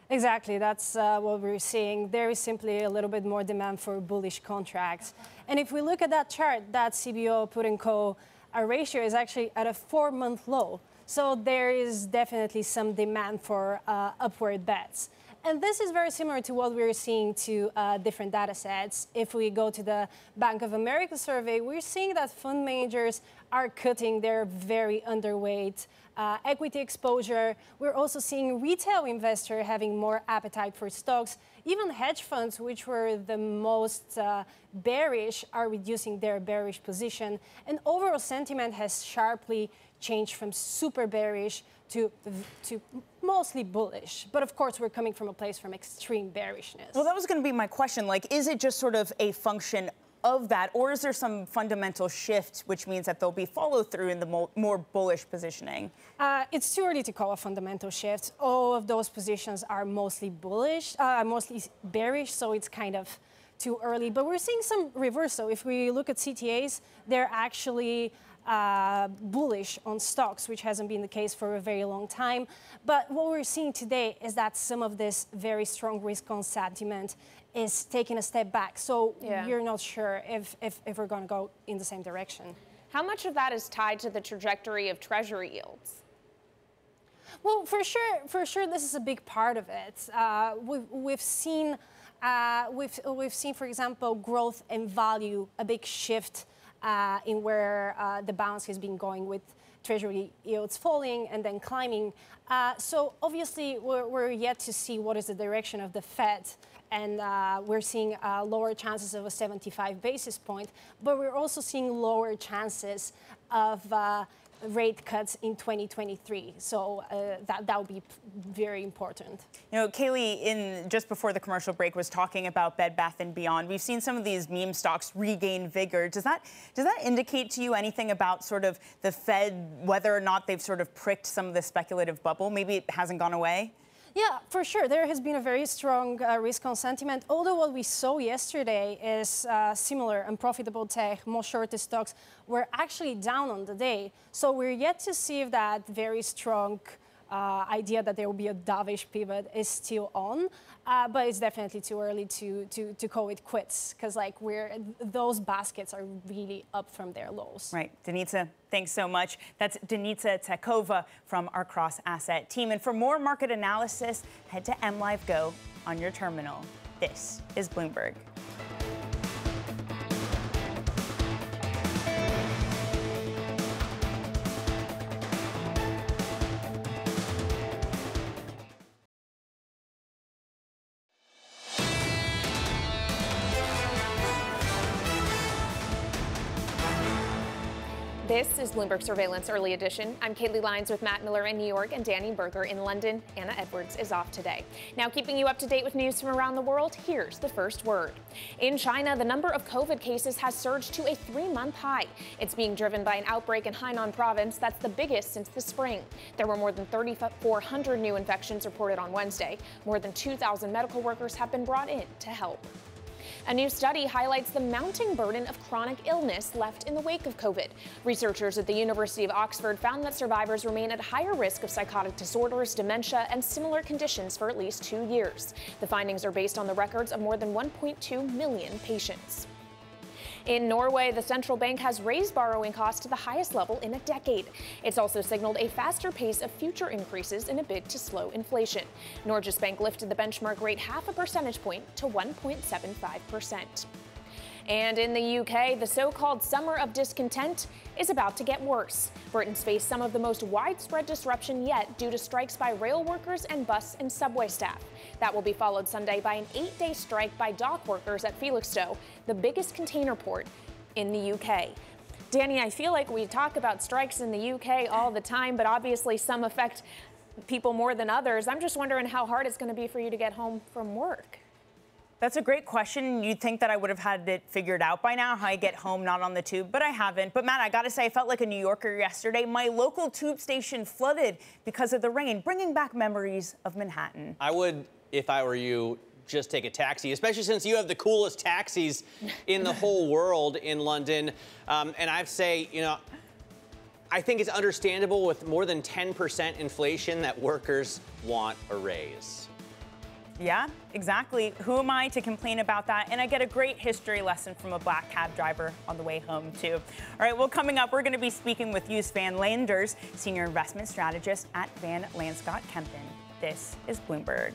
Exactly. That's what we're seeing. There is simply a little bit more demand for bullish contracts. And if we look at that chart, that CBO put and call ratio is actually at a 4-month low. So there is definitely some demand for upward bets. And this is very similar to what we're seeing to different data sets. If we go to the Bank of America survey, we're seeing that fund managers are cutting their very underweight equity exposure. We're also seeing retail investors having more appetite for stocks. Even hedge funds, which were the most bearish, are reducing their bearish position. And overall sentiment has sharply changed from super bearish to mostly bullish. But of course, we're coming from a place from extreme bearishness. Well, that was going to be my question. Like, is it just sort of a function of that, or is there some fundamental shift, which means that there'll be follow through in the more bullish positioning? It's too early to call a fundamental shift. All of those positions are mostly bullish, mostly bearish, so it's kind of too early. But we're seeing some reversal. If we look at CTAs, they're actually bullish on stocks, which hasn't been the case for a very long time. But what we're seeing today is that some of this very strong risk-on sentiment is taking a step back. So you're not sure if we're going to go in the same direction. How much of that is tied to the trajectory of Treasury yields? Well, for sure, this is a big part of it. We've seen, for example, growth and value, a big shift in where the balance has been going, with Treasury yields falling and then climbing. So obviously, we're yet to see what is the direction of the Fed. And we're seeing lower chances of a 75 basis point, but we're also seeing lower chances of rate cuts in 2023. So that would be very important. You know, Kailey, just before the commercial break, was talking about Bed Bath & Beyond. We've seen some of these meme stocks regain vigor. Does that indicate to you anything about sort of the Fed, whether or not they've sort of pricked some of the speculative bubble? Maybe it hasn't gone away? Yeah, for sure. There has been a very strong risk-on sentiment, although what we saw yesterday is similar. Unprofitable tech, more shorted stocks were actually down on the day. So we're yet to see if that very strong idea that there will be a dovish pivot is still on. But it's definitely too early to call it quits, because those baskets are really up from their lows. Right. Denitsa, thanks so much. That's Denitsa Tekova from our Cross Asset team. And for more market analysis, head to MLive Go on your terminal. This is Bloomberg. This is Bloomberg Surveillance Early Edition. I'm Kailey Leinz with Matt Miller in New York and Danny Berger in London. Anna Edwards is off today. Now, keeping you up to date with news from around the world, here's the first word. In China, the number of COVID cases has surged to a 3-month high. It's being driven by an outbreak in Hainan province that's the biggest since the spring. There were more than 3,400 new infections reported on Wednesday. More than 2,000 medical workers have been brought in to help. A new study highlights the mounting burden of chronic illness left in the wake of COVID. Researchers at the University of Oxford found that survivors remain at higher risk of psychotic disorders, dementia, and similar conditions for at least 2 years. The findings are based on the records of more than 1.2 million patients. In Norway, the central bank has raised borrowing costs to the highest level in a decade. It's also signaled a faster pace of future increases in a bid to slow inflation. Norges Bank lifted the benchmark rate 0.5 percentage point to 1.75%. And in the UK, the so-called summer of discontent is about to get worse. Britons face some of the most widespread disruption yet due to strikes by rail workers and bus and subway staff. That will be followed Sunday by an 8-day strike by dock workers at Felixstowe, the biggest container port in the UK. Danny, I feel like we talk about strikes in the UK all the time, but obviously some affect people more than others. I'm just wondering how hard it's going to be for you to get home from work. That's a great question. You'd think that I would have had it figured out by now, how I get home not on the tube, but I haven't. But Matt, I gotta say, I felt like a New Yorker yesterday. My local tube station flooded because of the rain, bringing back memories of Manhattan. I would, if I were you, just take a taxi, especially since you have the coolest taxis in the whole world in London. And I'd say, you know, I think it's understandable with more than 10% inflation that workers want a raise. Yeah, exactly. Who am I to complain about that? And I get a great history lesson from a black cab driver on the way home, too. All right, well, coming up, we're going to be speaking with Joost Van Leenders, Senior Investment Strategist at Lanschot Kempen. This is Bloomberg.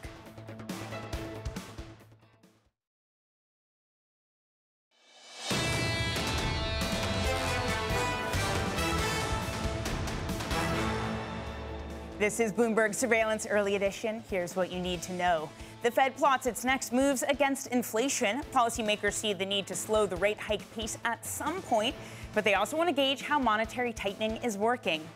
This is Bloomberg Surveillance Early Edition. Here's what you need to know. The Fed plots its next moves against inflation. Policymakers see the need to slow the rate hike pace at some point, but they also want to gauge how monetary tightening is working.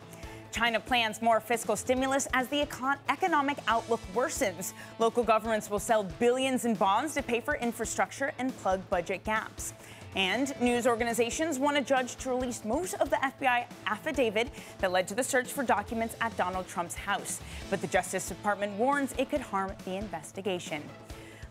China plans more fiscal stimulus as the economic outlook worsens. Local governments will sell billions in bonds to pay for infrastructure and plug budget gaps. And news organizations want a judge to release most of the FBI affidavit that led to the search for documents at Donald Trump's house. But the Justice Department warns it could harm the investigation.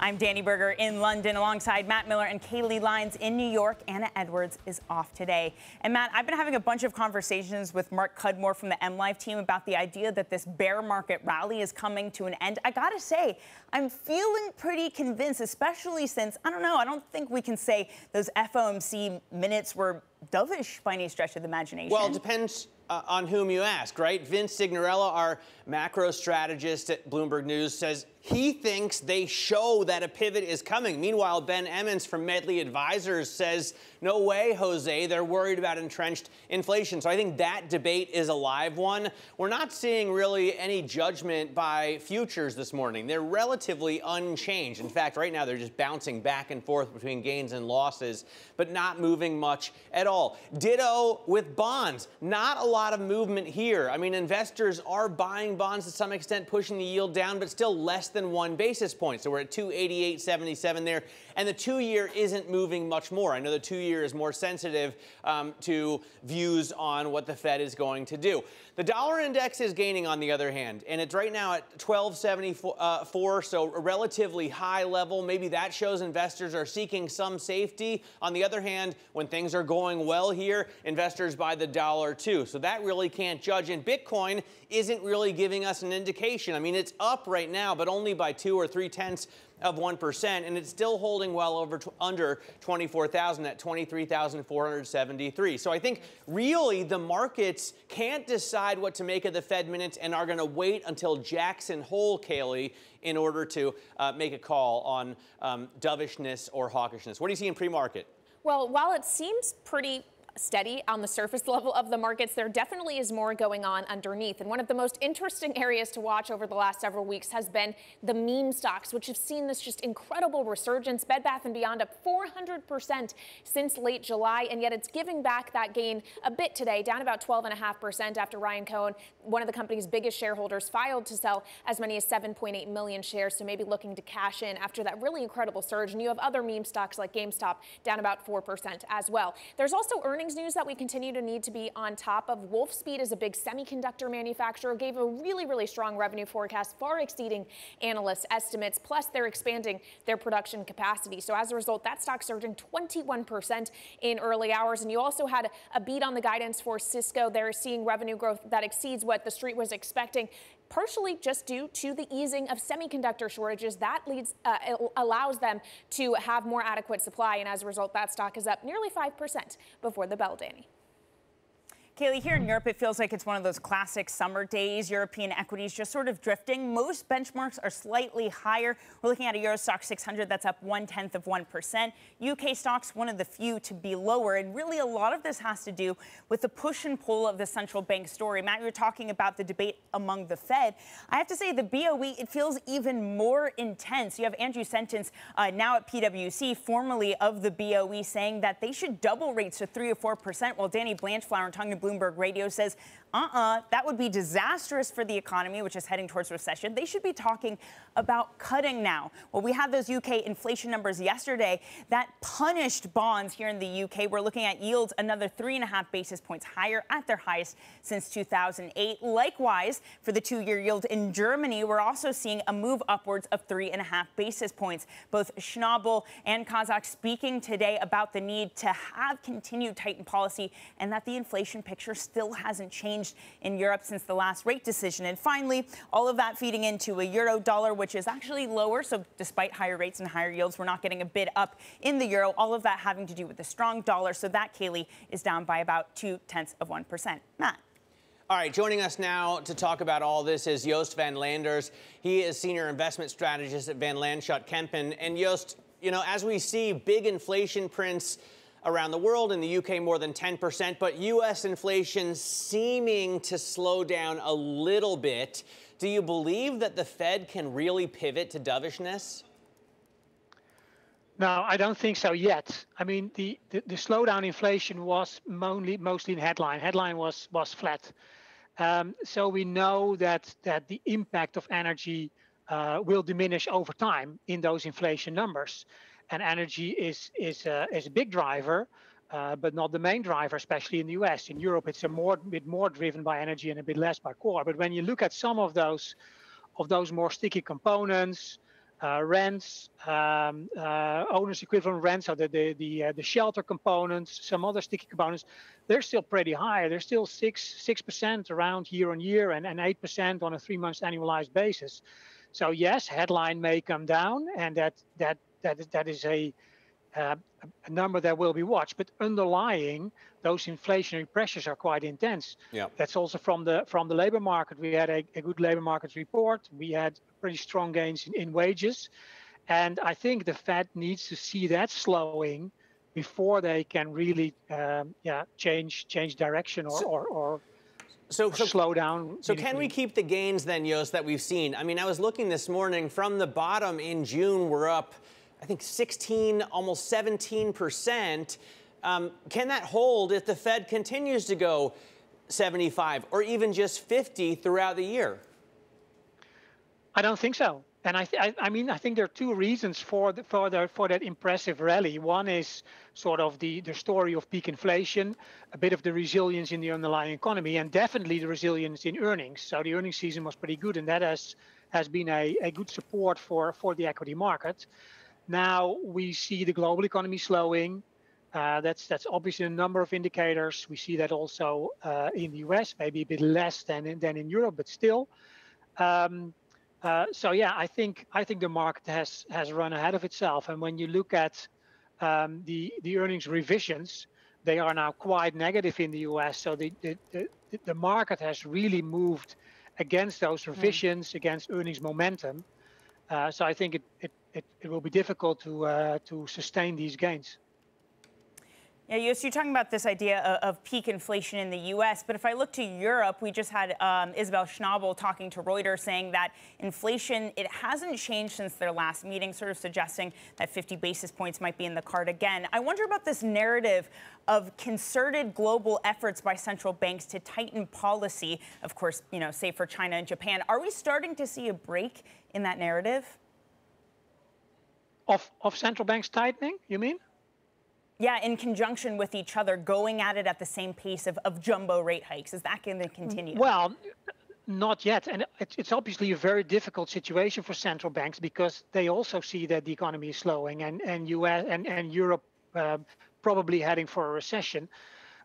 I'm Danny Berger in London alongside Matt Miller and Kailey Leinz in New York. Anna Edwards is off today. And Matt, I've been having a bunch of conversations with Mark Cudmore from the MLive team about the idea that this bear market rally is coming to an end. I gotta say, I'm feeling pretty convinced, especially since, I don't think we can say those FOMC minutes were dovish by any stretch of the imagination. Well, it depends on whom you ask, right? Vince Signorella, our macro strategist at Bloomberg News, says he thinks they show that a pivot is coming. Meanwhile, Ben Emmons from Medley Advisors says, no way, Jose, they're worried about entrenched inflation. So I think that debate is a live one. We're not seeing really any judgment by futures this morning. They're relatively unchanged. In fact, right now they're just bouncing back and forth between gains and losses, but not moving much at all. Ditto with bonds. Not a lot of movement here. I mean, investors are buying bonds to some extent, pushing the yield down, but still less than 1 basis point. So we're at 288.77 there, and the 2-year isn't moving much more. I know the 2-year is more sensitive to views on what the Fed is going to do. The dollar index is gaining, on the other hand, and it's right now at 1274, so a relatively high level. Maybe that shows investors are seeking some safety. On the other hand, when things are going well here, investors buy the dollar too. So that really can't judge. And Bitcoin isn't really giving us an indication. I mean, it's up right now, but only by 2 or 3/10 of 1%, and it's still holding well over under 24,000 at 23,473. So I think really the markets can't decide what to make of the Fed minutes and are going to wait until Jackson Hole, Kailey, in order to make a call on dovishness or hawkishness. What do you see in pre-market? Well, while it seems pretty steady on the surface level of the markets, there definitely is more going on underneath. And one of the most interesting areas to watch over the last several weeks has been the meme stocks, which have seen this just incredible resurgence. Bed Bath & Beyond up 400% since late July, and yet it's giving back that gain a bit today, down about 12.5% after Ryan Cohen, one of the company's biggest shareholders, filed to sell as many as 7.8 million shares, so maybe looking to cash in after that really incredible surge. And you have other meme stocks like GameStop down about 4% as well. There's also earnings news that we continue to need to be on top of. Wolfspeed is a big semiconductor manufacturer, gave a really strong revenue forecast, far exceeding analyst estimates. Plus, they're expanding their production capacity. So as a result, that stock surging 21% in early hours. And you also had a beat on the guidance for Cisco. They're seeing revenue growth that exceeds what the street was expecting, partially just due to the easing of semiconductor shortages. That allows them to have more adequate supply, and as a result, that stock is up nearly 5% before the bell, Danny. Kailey, here in Europe, it feels like it's one of those classic summer days. European equities just sort of drifting. Most benchmarks are slightly higher. We're looking at a Euro Stoxx 600 that's up 0.1%. UK stocks, one of the few to be lower. And really, a lot of this has to do with the push and pull of the central bank story. Matt, you were talking about the debate among the Fed. I have to say, the BOE, it feels even more intense. You have Andrew Sentence now at PwC, formerly of the BOE, saying that they should double rates to 3 or 4%, while Danny Blanchflower, talking to Bloomberg Radio, says, that would be disastrous for the economy, which is heading towards recession. They should be talking about cutting now. Well, we had those UK inflation numbers yesterday that punished bonds here in the UK. We're looking at yields another 3.5 basis points higher at their highest since 2008. Likewise, for the 2-year yield in Germany, we're also seeing a move upwards of 3.5 basis points. Both Schnabel and Kazak speaking today about the need to have continued tightened policy and that the inflation picture still hasn't changed in Europe since the last rate decision. And finally, all of that feeding into a euro dollar, which is actually lower. So despite higher rates and higher yields, we're not getting a bid up in the euro. All of that having to do with the strong dollar. So that, Kailey, is down by about 0.2%. Matt. All right, joining us now to talk about all this is Joost Van Leenders. He is Senior Investment Strategist at Van Lanschot Kempen. And Joost, you know, as we see big inflation prints around the world, in the UK more than 10%, but U.S. inflation seeming to slow down a little bit. Do you believe that the Fed can really pivot to dovishness? No, I don't think so yet. I mean, the slowdown inflation was mostly in headline. Headline was flat. So we know that the impact of energy will diminish over time in those inflation numbers. And energy is a big driver, but not the main driver, especially in the US. In Europe, it's bit more driven by energy and a bit less by core. But when you look at some of those more sticky components, rents, owner's equivalent rents, so the shelter components, some other sticky components, they're still pretty high. They're still 6% around year on year and 8% on a 3 months annualized basis. So yes, headline may come down, and that is a number that will be watched. But underlying those inflationary pressures are quite intense. Yeah. That's also from the labor market. We had a good labor market report. We had pretty strong gains in wages, and I think the Fed needs to see that slowing before they can really change direction or slow down. So can we keep the gains then, Joost, that we've seen? I mean, I was looking this morning from the bottom in June, we're up, I think 16, almost 17%. Can that hold if the Fed continues to go 75 or even just 50 throughout the year? I don't think so. And I think there are two reasons for that impressive rally. One is sort of the story of peak inflation, a bit of the resilience in the underlying economy, and definitely the resilience in earnings. So the earnings season was pretty good, and that has been a good support for the equity market. Now we see the global economy slowing. That's obviously a number of indicators. We see that also in the US, maybe a bit less than in Europe, but still. So yeah, I think the market has run ahead of itself. And when you look at the earnings revisions, they are now quite negative in the US. So the market has really moved against those revisions, against earnings momentum. So I think it will be difficult to sustain these gains. Yeah, Joost, you're talking about this idea of peak inflation in the U.S., but if I look to Europe, we just had Isabel Schnabel talking to Reuters saying that inflation, it hasn't changed since their last meeting, sort of suggesting that 50 basis points might be in the card again. I wonder about this narrative of concerted global efforts by central banks to tighten policy, of course, say for China and Japan. Are we starting to see a break in that narrative? Of central banks tightening, you mean? Yeah, in conjunction with each other, going at it at the same pace of jumbo rate hikes. Is that going to continue? Well, not yet. And it's obviously a very difficult situation for central banks because they also see that the economy is slowing and US and Europe probably heading for a recession.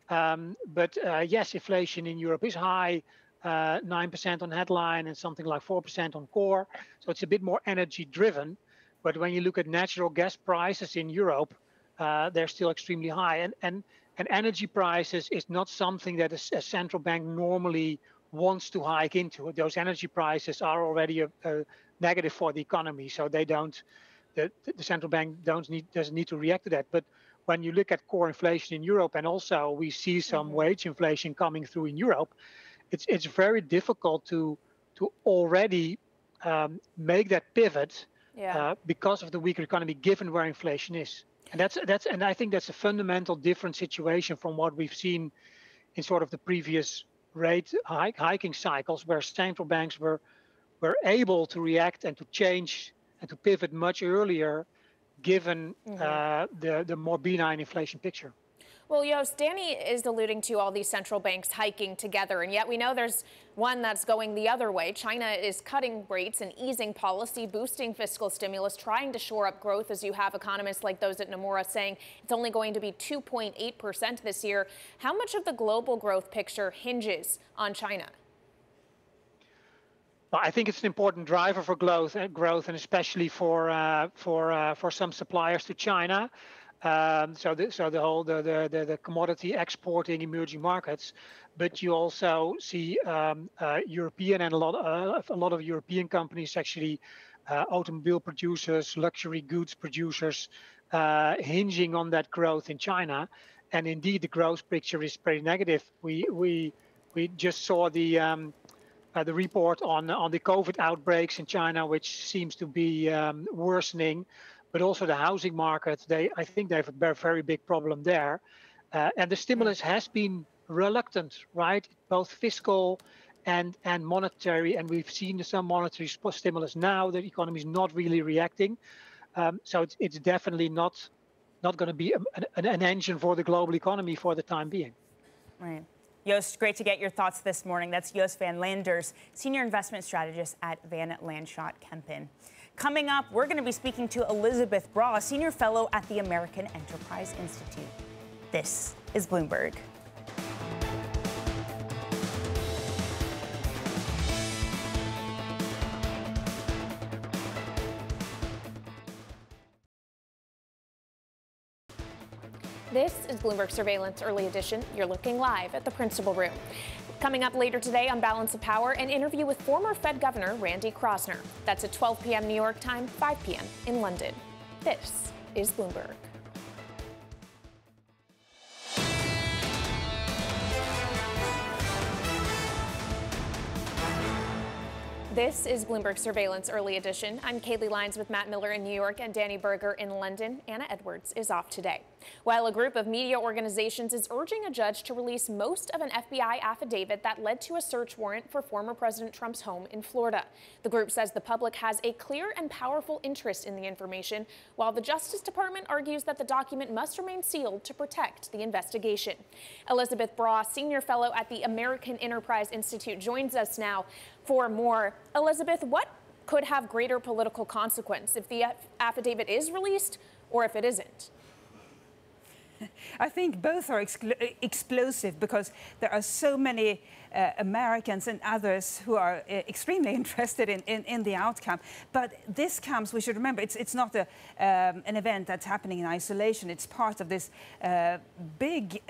But yes, inflation in Europe is high, 9% on headline and something like 4% on core. So it's a bit more energy driven. But when you look at natural gas prices in Europe, they're still extremely high. And energy prices is not something that a central bank normally wants to hike into. Those energy prices are already negative for the economy, so they don't. The central bank doesn't need to react to that. But when you look at core inflation in Europe, and also we see some wage inflation coming through in Europe, it's very difficult to already make that pivot because of the weaker economy, given where inflation is. And I think that's a fundamental different situation from what we've seen in sort of the previous rate hiking cycles, where central banks were able to react and to change and to pivot much earlier, given the more benign inflation picture. Well, Joost, Danny is alluding to all these central banks hiking together, and yet we know there's one that's going the other way. China is cutting rates and easing policy, boosting fiscal stimulus, trying to shore up growth, as you have economists like those at Nomura saying it's only going to be 2.8% this year. How much of the global growth picture hinges on China? Well, I think it's an important driver for growth, and especially for some suppliers to China. So the whole the commodity exporting emerging markets, but you also see European and a lot of European companies, actually automobile producers, luxury goods producers, hinging on that growth in China, and indeed the growth picture is pretty negative. We just saw the report on the COVID outbreaks in China, which seems to be worsening. But also the housing market, I think they have a very big problem there. And the stimulus has been reluctant, right? Both fiscal and monetary, and we've seen some monetary stimulus now. The economy is not really reacting, so it's definitely not going to be an engine for the global economy for the time being. Right. Joost, great to get your thoughts this morning. That's Joost Van Leenders, Senior Investment Strategist at Van Lanschot Kempen. Coming up, we're going to be speaking to Elisabeth Braw, Senior Fellow at the American Enterprise Institute. This is Bloomberg. This is Bloomberg Surveillance Early Edition. You're looking live at the Principal Room. Coming up later today on Balance of Power, an interview with former Fed Governor Randy Kroszner. That's at 12 p.m. New York time, 5 p.m. in London. This is Bloomberg. This is Bloomberg Surveillance Early Edition. I'm Kailey Leinz with Matt Miller in New York and Danny Berger in London. Anna Edwards is off today. While a group of media organizations is urging a judge to release most of an FBI affidavit that led to a search warrant for former President Trump's home in Florida. The group says the public has a clear and powerful interest in the information, while the Justice Department argues that the document must remain sealed to protect the investigation. Elisabeth Braw, Senior Fellow at the American Enterprise Institute, joins us now for more. Elisabeth, what could have greater political consequence if the affidavit is released or if it isn't? I think both are explosive because there are so many Americans and others who are extremely interested in the outcome. But this comes, we should remember, it's not an event that's happening in isolation. It's part of this big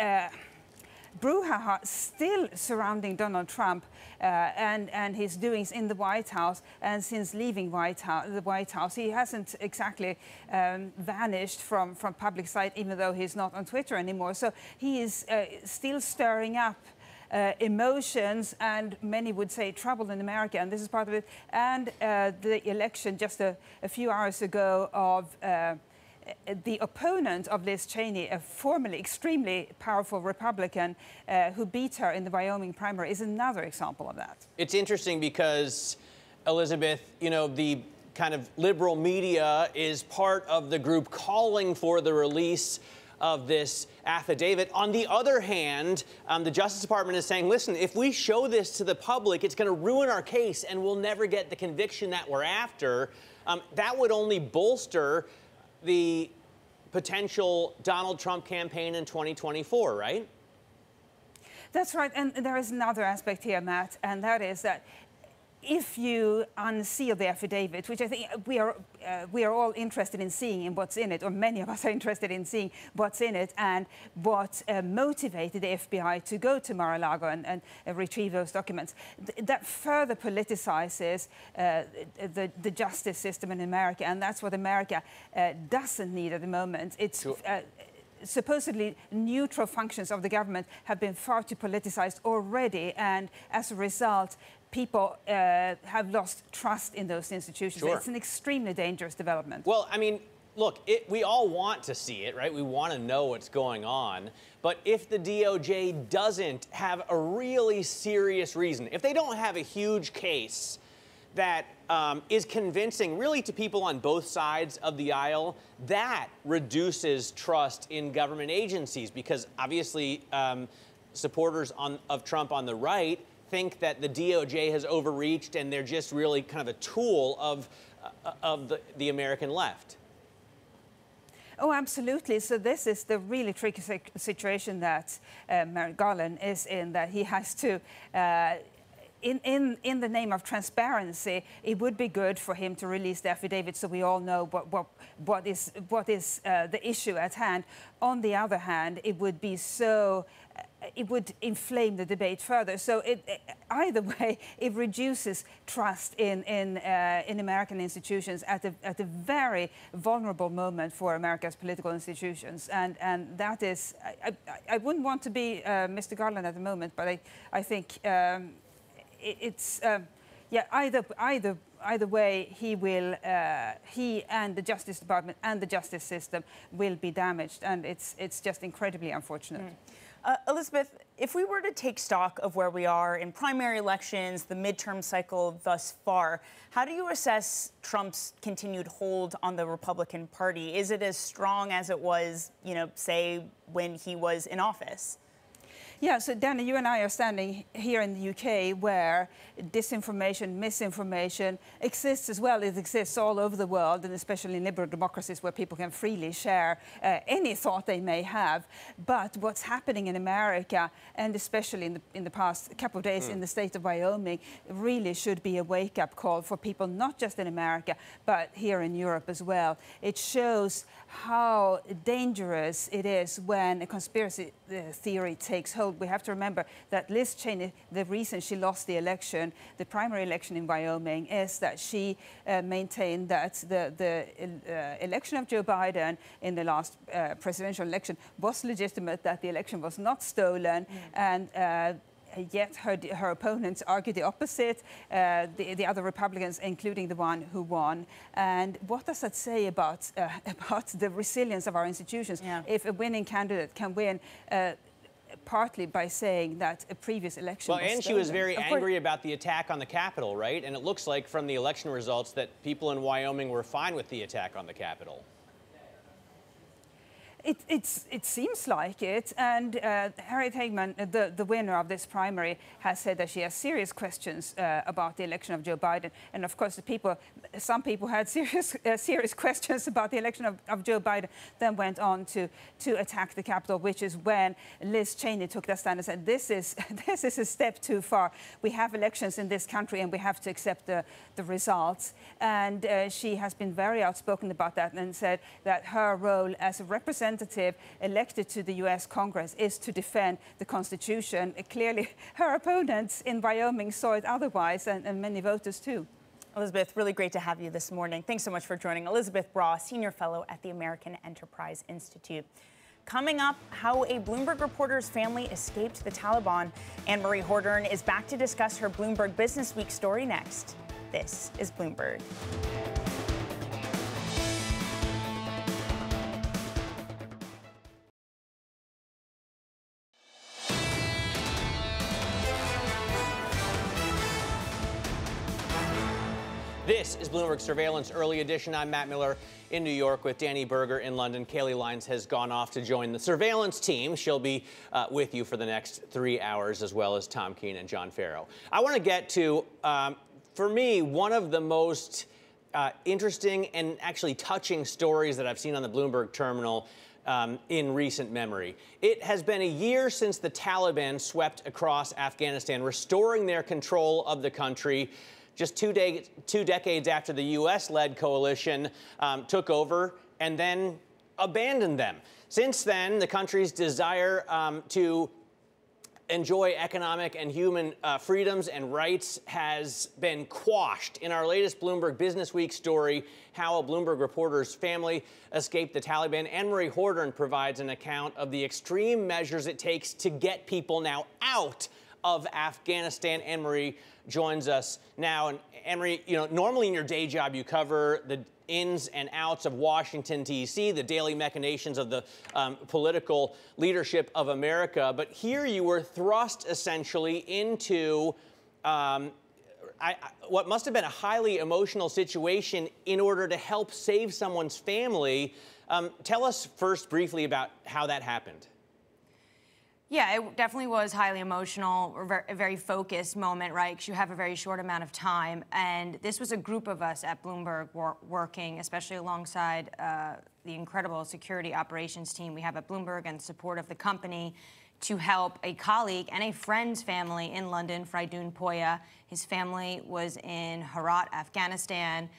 brouhaha still surrounding Donald Trump and his doings in the White House. And since leaving the White House, he hasn't exactly vanished from public sight, even though he's not on Twitter anymore. So he is still stirring up emotions and many would say trouble in America, and this is part of it. And the election just a few hours ago of the opponent of Liz Cheney, a formerly extremely powerful Republican who beat her in the Wyoming primary, is another example of that. It's interesting because, Elisabeth, you know, the kind of liberal media is part of the group calling for the release of this affidavit. On the other hand, the Justice Department is saying, listen, if we show this to the public, it's going to ruin our case and we'll never get the conviction that we're after. That would only bolster the potential Donald Trump campaign in 2024, right? That's right. And there is another aspect here, Matt, and that is that if you unseal the affidavit, which I think we are all interested in seeing in what's in it, or many of us are interested in seeing what's in it, and what motivated the FBI to go to Mar-a-Lago and retrieve those documents, that further politicizes the justice system in America, and that's what America doesn't need at the moment. It's supposedly neutral functions of the government have been far too politicized already, and as a result, people have lost trust in those institutions. Sure. It's an extremely dangerous development. Well, I mean, look, we all want to see it, right? We want to know what's going on. But if the DOJ doesn't have a really serious reason, if they don't have a huge case that is convincing really to people on both sides of the aisle, that reduces trust in government agencies, because obviously supporters of Trump on the right think that the DOJ has overreached and they're just really kind of a tool of the American left. Oh, absolutely. So this is the really tricky situation that Merrick Garland is in, that he has to, in the name of transparency, it would be good for him to release the affidavit so we all know what is the issue at hand. On the other hand, it would be so... it would inflame the debate further. So either way, it reduces trust in American institutions at a very vulnerable moment for America's political institutions. And that is, I wouldn't want to be Mr. Garland at the moment, but I think it's, yeah, either way, he and the Justice Department and the justice system will be damaged, and it's just incredibly unfortunate. Elisabeth, if we were to take stock of where we are in primary elections, the midterm cycle thus far, how do you assess Trump's continued hold on the Republican Party? Is it as strong as it was, say, when he was in office? Yeah, so Danny, you and I are standing here in the UK where disinformation, misinformation exists as well. It exists all over the world, and especially in liberal democracies where people can freely share any thought they may have. But what's happening in America, and especially in the past couple of days in the state of Wyoming, really should be a wake-up call for people, not just in America, but here in Europe as well. It shows how dangerous it is when a conspiracy theory takes hold. We have to remember that Liz Cheney, the reason she lost the election, the primary election in Wyoming, is that she maintained that the election of Joe Biden in the last presidential election was legitimate, that the election was not stolen, and yet her opponents argued the opposite, the other Republicans, including the one who won. And what does that say about the resilience of our institutions? If a winning candidate can win partly by saying that a previous election was stolen. And she was very angry about the attack on the Capitol, right? And it looks like from the election results that people in Wyoming were fine with the attack on the Capitol. It seems like it, and Harriet Hageman, the winner of this primary, has said that she has serious questions about the election of Joe Biden. And of course, some people had serious questions about the election of Joe Biden, then went on to attack the Capitol, which is when Liz Cheney took that stand and said, this is a step too far. We have elections in this country, and we have to accept the results. And she has been very outspoken about that and said that her role as a representative elected to the U.S. Congress is to defend the Constitution. Clearly, her opponents in Wyoming saw it otherwise, and many voters too. Elisabeth, really great to have you this morning. Thanks so much for joining. Elisabeth Braw, Senior Fellow at the American Enterprise Institute. Coming up, how a Bloomberg reporter's family escaped the Taliban. Anne-Marie Hordern is back to discuss her Bloomberg Business Week story next. This is Bloomberg. This is Bloomberg Surveillance Early Edition. I'm Matt Miller in New York with Danny Berger in London. Kailey Leinz has gone off to join the surveillance team. She'll be with you for the next 3 hours, as well as Tom Keene and John Farrow. I want to get to, for me, one of the most interesting and actually touching stories that I've seen on the Bloomberg terminal in recent memory. It has been a year since the Taliban swept across Afghanistan, restoring their control of the country. Just two decades after the U.S.-led coalition took over and then abandoned them. Since then, the country's desire to enjoy economic and human freedoms and rights has been quashed. In our latest Bloomberg Business Week story, how a Bloomberg reporter's family escaped the Taliban, Anne-Marie Hordern provides an account of the extreme measures it takes to get people now out of Afghanistan. Anne-Marie joins us now. And Anne-Marie, normally in your day job, you cover the ins and outs of Washington, D.C., the daily machinations of the political leadership of America. But here you were thrust essentially into what must have been a highly emotional situation in order to help save someone's family. Tell us first briefly about how that happened. Yeah, it definitely was highly emotional, a very focused moment, right? Because you have a very short amount of time. And this was a group of us at Bloomberg working, especially alongside the incredible security operations team we have at Bloomberg and support of the company, to help a colleague and a friend's family in London, Fridoun Poya. His family was in Herat, Afghanistan.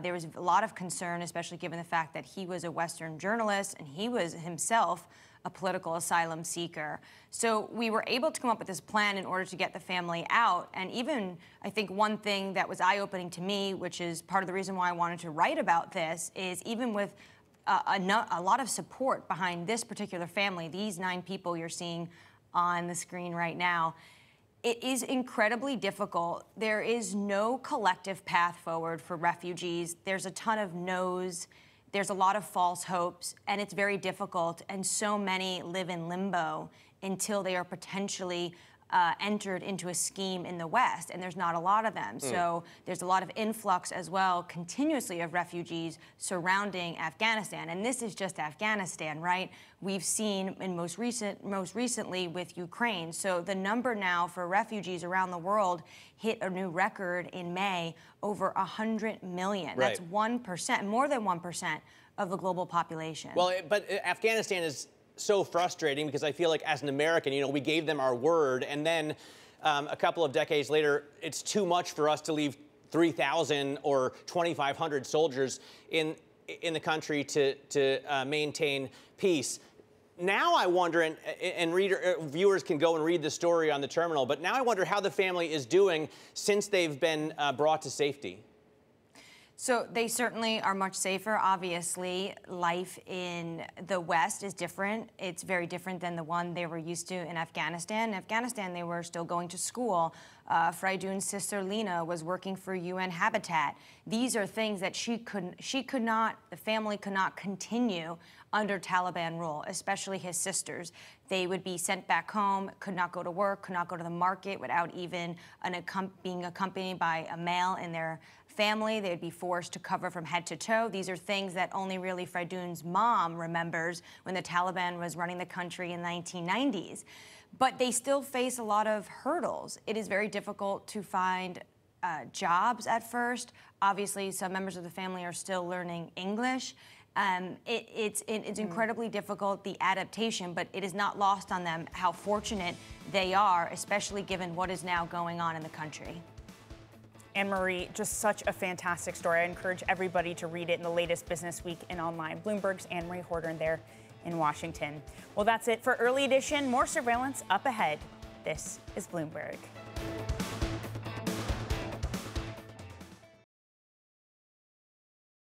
There was a lot of concern, especially given the fact that he was a Western journalist and he was himself a political asylum seeker. So we were able to come up with this plan in order to get the family out. And even, I think, one thing that was eye-opening to me, which is part of the reason why I wanted to write about this, is even with a lot of support behind this particular family, these 9 people you're seeing on the screen right now, it is incredibly difficult. There is no collective path forward for refugees. There's a ton of no's. There's a lot of false hopes, and it's very difficult, and so many live in limbo until they are potentially entered into a scheme in the West, and there's not a lot of them. So there's a lot of influx as well, continuously, of refugees surrounding Afghanistan. And this is just Afghanistan, right? We've seen in most recently with Ukraine. So the number now for refugees around the world hit a new record in May, over 100 million. Right. That's 1%, more than 1% of the global population. Well, but Afghanistan is so frustrating because I feel like as an American, we gave them our word, and then a couple of decades later, it's too much for us to leave 3,000 or 2,500 soldiers in the country to maintain peace. Now I wonder, and viewers can go and read the story on the terminal, but now I wonder how the family is doing since they've been brought to safety. So they certainly are much safer. Obviously, life in the West is different. It's very different than the one they were used to in Afghanistan. In Afghanistan, they were still going to school. Fraidoun's sister Lena was working for UN Habitat. These are things that the family could not continue under Taliban rule, especially his sisters. They would be sent back home, could not go to work, could not go to the market without even being accompanied by a male in their family. They would be forced to cover from head to toe. These are things that only really Fraidoun's mom remembers when the Taliban was running the country in the 1990s. But they still face a lot of hurdles. It is very difficult to find jobs at first. Obviously, some members of the family are still learning English. It's incredibly difficult, the adaptation, but it is not lost on them how fortunate they are, especially given what is now going on in the country. Anne-Marie, just such a fantastic story. I encourage everybody to read it in the latest Business Week and online. Bloomberg's Anne-Marie Horton there in Washington. Well, that's it for Early Edition. More surveillance up ahead. This is Bloomberg.